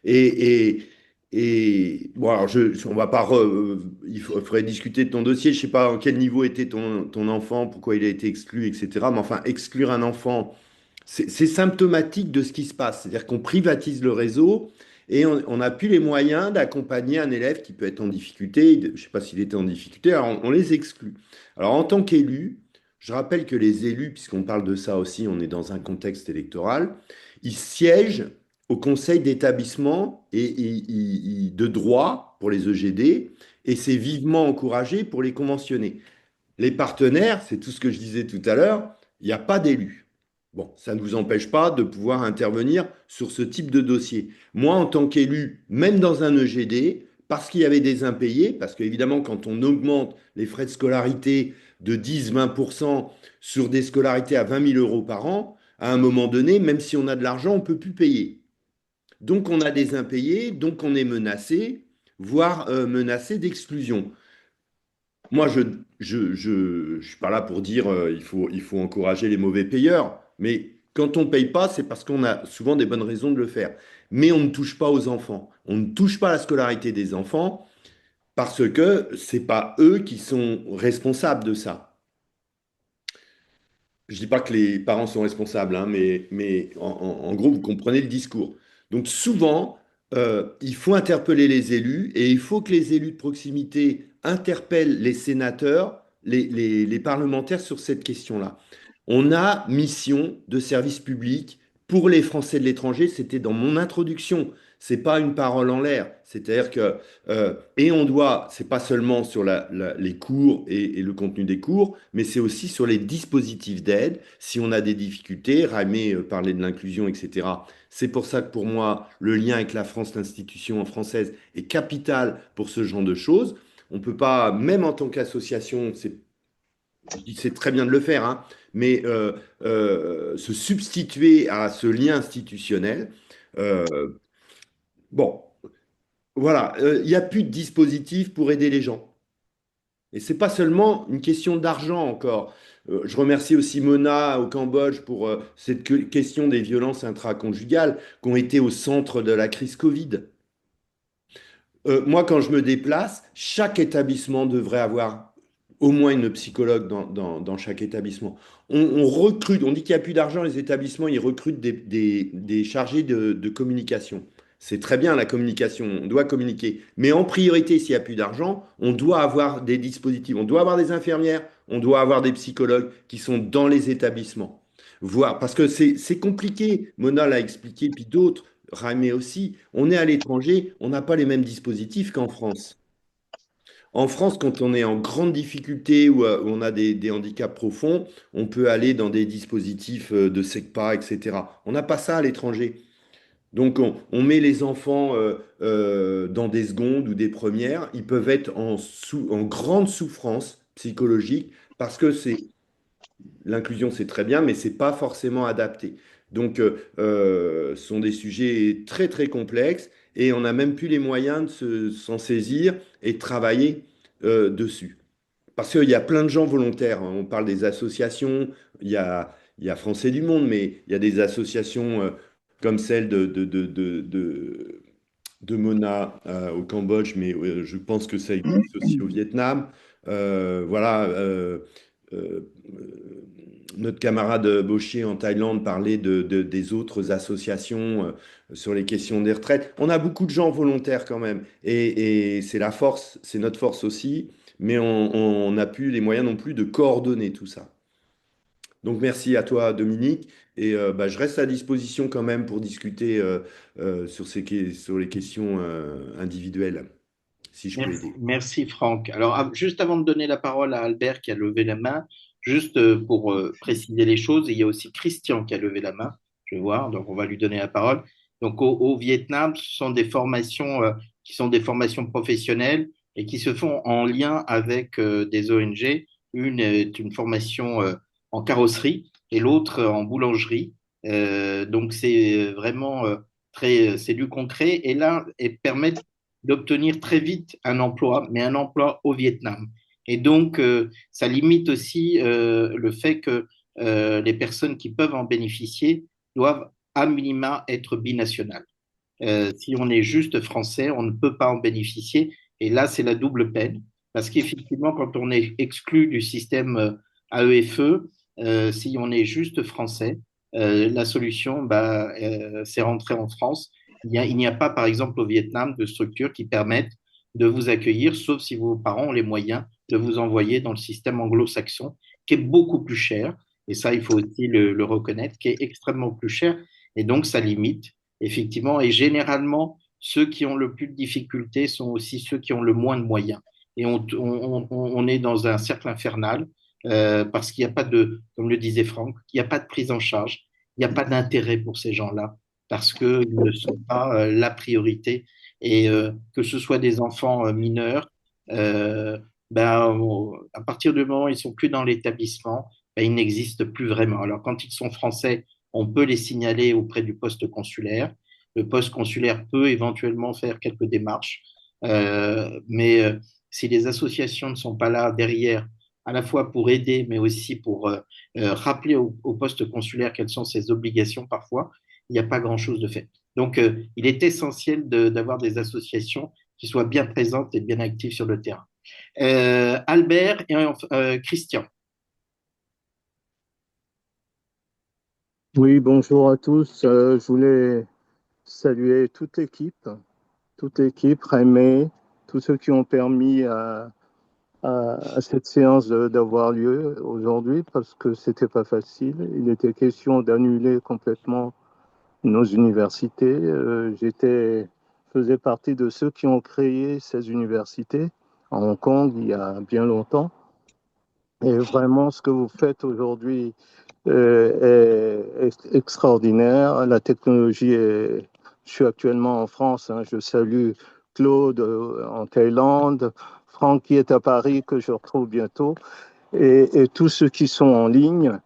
Et, et, bon, alors on va pas, faudrait discuter de ton dossier. Je sais pas en quel niveau était ton enfant, pourquoi il a été exclu, etc. Mais enfin, exclure un enfant, c'est symptomatique de ce qui se passe. C'est-à-dire qu'on privatise le réseau et on n'a plus les moyens d'accompagner un élève qui peut être en difficulté. Je ne sais pas s'il était en difficulté, alors on les exclut. Alors en tant qu'élu, je rappelle que les élus, puisqu'on parle de ça aussi, on est dans un contexte électoral, ils siègent au conseil d'établissement et de droit pour les EGD et c'est vivement encouragé pour les conventionnés. Les partenaires, c'est tout ce que je disais tout à l'heure, il n'y a pas d'élus. Bon, ça ne vous empêche pas de pouvoir intervenir sur ce type de dossier. Moi, en tant qu'élu, même dans un EGD, parce qu'il y avait des impayés, parce qu'évidemment, quand on augmente les frais de scolarité de 10-20% sur des scolarités à 20 000 euros par an, à un moment donné, même si on a de l'argent, on ne peut plus payer. Donc, on a des impayés, donc on est menacé, voire menacé d'exclusion. Moi, je suis pas là pour dire il faut encourager les mauvais payeurs, mais quand on ne paye pas, c'est parce qu'on a souvent des bonnes raisons de le faire. Mais on ne touche pas aux enfants. On ne touche pas à la scolarité des enfants parce que c'est pas eux qui sont responsables de ça. Je dis pas que les parents sont responsables, hein, mais en gros, vous comprenez le discours. Donc souvent, il faut interpeller les élus et il faut que les élus de proximité interpellent les sénateurs, les parlementaires sur cette question-là. On a mission de service public pour les Français de l'étranger. C'était dans mon introduction. C'est pas une parole en l'air. C'est-à-dire que et on doit, c'est pas seulement sur les cours et le contenu des cours, mais c'est aussi sur les dispositifs d'aide. Si on a des difficultés, Raimé parlait de l'inclusion, etc. C'est pour ça que pour moi, le lien avec la France, l'institution française, est capital pour ce genre de choses. On peut pas, même en tant qu'association, c'est très bien de le faire, hein, mais se substituer à ce lien institutionnel. euh, bon, voilà, il n'y a plus de dispositif pour aider les gens. Et c'est pas seulement une question d'argent encore. Je remercie aussi Mona au Cambodge pour cette question des violences intraconjugales qui ont été au centre de la crise Covid. Moi, quand je me déplace, chaque établissement devrait avoir au moins une psychologue dans chaque établissement. On recrute, on dit qu'il n'y a plus d'argent, les établissements, ils recrutent des chargés de communication. C'est très bien la communication, on doit communiquer. Mais en priorité, s'il n'y a plus d'argent, on doit avoir des dispositifs, on doit avoir des infirmières, on doit avoir des psychologues qui sont dans les établissements. Voir, parce que c'est compliqué, Mona l'a expliqué, puis d'autres. Raimé aussi, on est à l'étranger, on n'a pas les mêmes dispositifs qu'en France. En France, quand on est en grande difficulté ou où on a des handicaps profonds, on peut aller dans des dispositifs de SECPA, etc. On n'a pas ça à l'étranger. Donc on met les enfants dans des secondes ou des premières, ils peuvent être en grande souffrance psychologique parce que l'inclusion, c'est très bien, mais c'est pas forcément adapté. Donc, ce sont des sujets très, très complexes et on n'a même plus les moyens s'en saisir et de travailler dessus. Parce qu'il y a plein de gens volontaires, hein. On parle des associations, il y a Français du Monde, mais il y a des associations comme celle de Mona au Cambodge, mais je pense que ça existe aussi au Vietnam. Voilà. Euh, notre camarade Bauchier en Thaïlande parlait des autres associations sur les questions des retraites. On a beaucoup de gens volontaires quand même. Et c'est la force, c'est notre force aussi. Mais on n'a plus les moyens non plus de coordonner tout ça. Donc merci à toi, Dominique. Et bah, je reste à disposition quand même pour discuter sur les questions individuelles, si je peux Merci, aider. merci Franck. Alors, juste avant de donner la parole à Albert qui a levé la main, juste pour préciser les choses, il y a aussi Christian qui a levé la main, je vais voir, donc on va lui donner la parole. Donc, au Vietnam, ce sont des formations qui sont des formations professionnelles et qui se font en lien avec des ONG. Une est une formation en carrosserie et l'autre en boulangerie. Donc, c'est vraiment c'est du concret et là, et permettent d'obtenir très vite un emploi, mais un emploi au Vietnam. Et donc, ça limite aussi le fait que les personnes qui peuvent en bénéficier doivent à minima être binationales. Si on est juste français, on ne peut pas en bénéficier. Et là, c'est la double peine. Parce qu'effectivement, quand on est exclu du système AEFE, si on est juste français, la solution, bah, c'est rentrer en France. Il n'y a pas, par exemple, au Vietnam, de structures qui permettent de vous accueillir, sauf si vos parents ont les moyens de vous envoyer dans le système anglo-saxon, qui est beaucoup plus cher. Et ça, il faut aussi le reconnaître, qui est extrêmement plus cher. Et donc, ça limite effectivement, et généralement, ceux qui ont le plus de difficultés sont aussi ceux qui ont le moins de moyens. Et on est dans un cercle infernal parce qu'il n'y a pas de, comme le disait Franck, il n'y a pas de prise en charge, il n'y a pas d'intérêt pour ces gens-là parce qu'ils ne sont pas la priorité. Et que ce soit des enfants mineurs, à partir du moment où ils sont plus dans l'établissement, ben, ils n'existent plus vraiment. Alors quand ils sont français, on peut les signaler auprès du poste consulaire. Le poste consulaire peut éventuellement faire quelques démarches, mais si les associations ne sont pas là derrière, à la fois pour aider, mais aussi pour rappeler au poste consulaire quelles sont ses obligations parfois, il n'y a pas grand-chose de fait. Donc, il est essentiel d'avoir des associations qui soient bien présentes et bien actives sur le terrain. Albert et Christian. Oui, bonjour à tous. Je voulais saluer toute l'équipe, Rémé, tous ceux qui ont permis à cette séance d'avoir lieu aujourd'hui parce que c'était pas facile. Il était question d'annuler complètement nos universités. Faisais partie de ceux qui ont créé ces universités à Hong Kong il y a bien longtemps. Et vraiment, ce que vous faites aujourd'hui est extraordinaire. La technologie est... Je suis actuellement en France. Hein. Je salue Claude en Thaïlande, Franck qui est à Paris, que je retrouve bientôt, et tous ceux qui sont en ligne,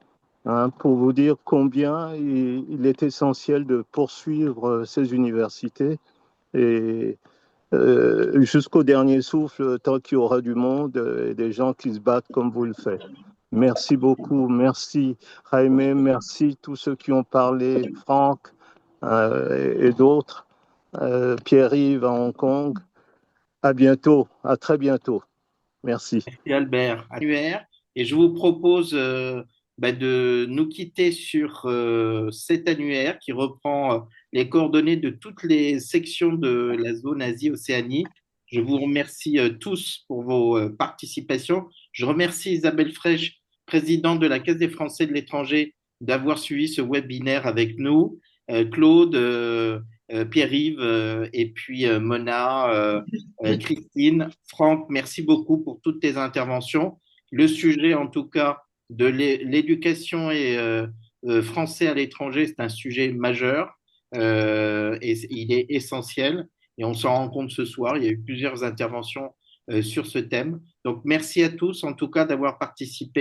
hein, pour vous dire combien il est essentiel de poursuivre ces universités et jusqu'au dernier souffle, tant qu'il y aura du monde et des gens qui se battent comme vous le faites. Merci beaucoup, merci Jaime, merci tous ceux qui ont parlé, Franck et d'autres, Pierre-Yves à Hong Kong. À bientôt, à très bientôt. Merci. Merci Albert. Annuaire. Et je vous propose de nous quitter sur cet annuaire qui reprend les coordonnées de toutes les sections de la zone Asie-Océanie. Je vous remercie tous pour vos participations. Je remercie Isabelle Frêche, présidente de la Caisse des Français de l'étranger, d'avoir suivi ce webinaire avec nous. Claude, Pierre-Yves et puis Mona, Christine, Franck, merci beaucoup pour toutes tes interventions. Le sujet, en tout cas, de l'éducation et français à l'étranger, c'est un sujet majeur et il est essentiel. Et on s'en rend compte ce soir. Il y a eu plusieurs interventions sur ce thème. Donc, merci à tous, en tout cas, d'avoir participé.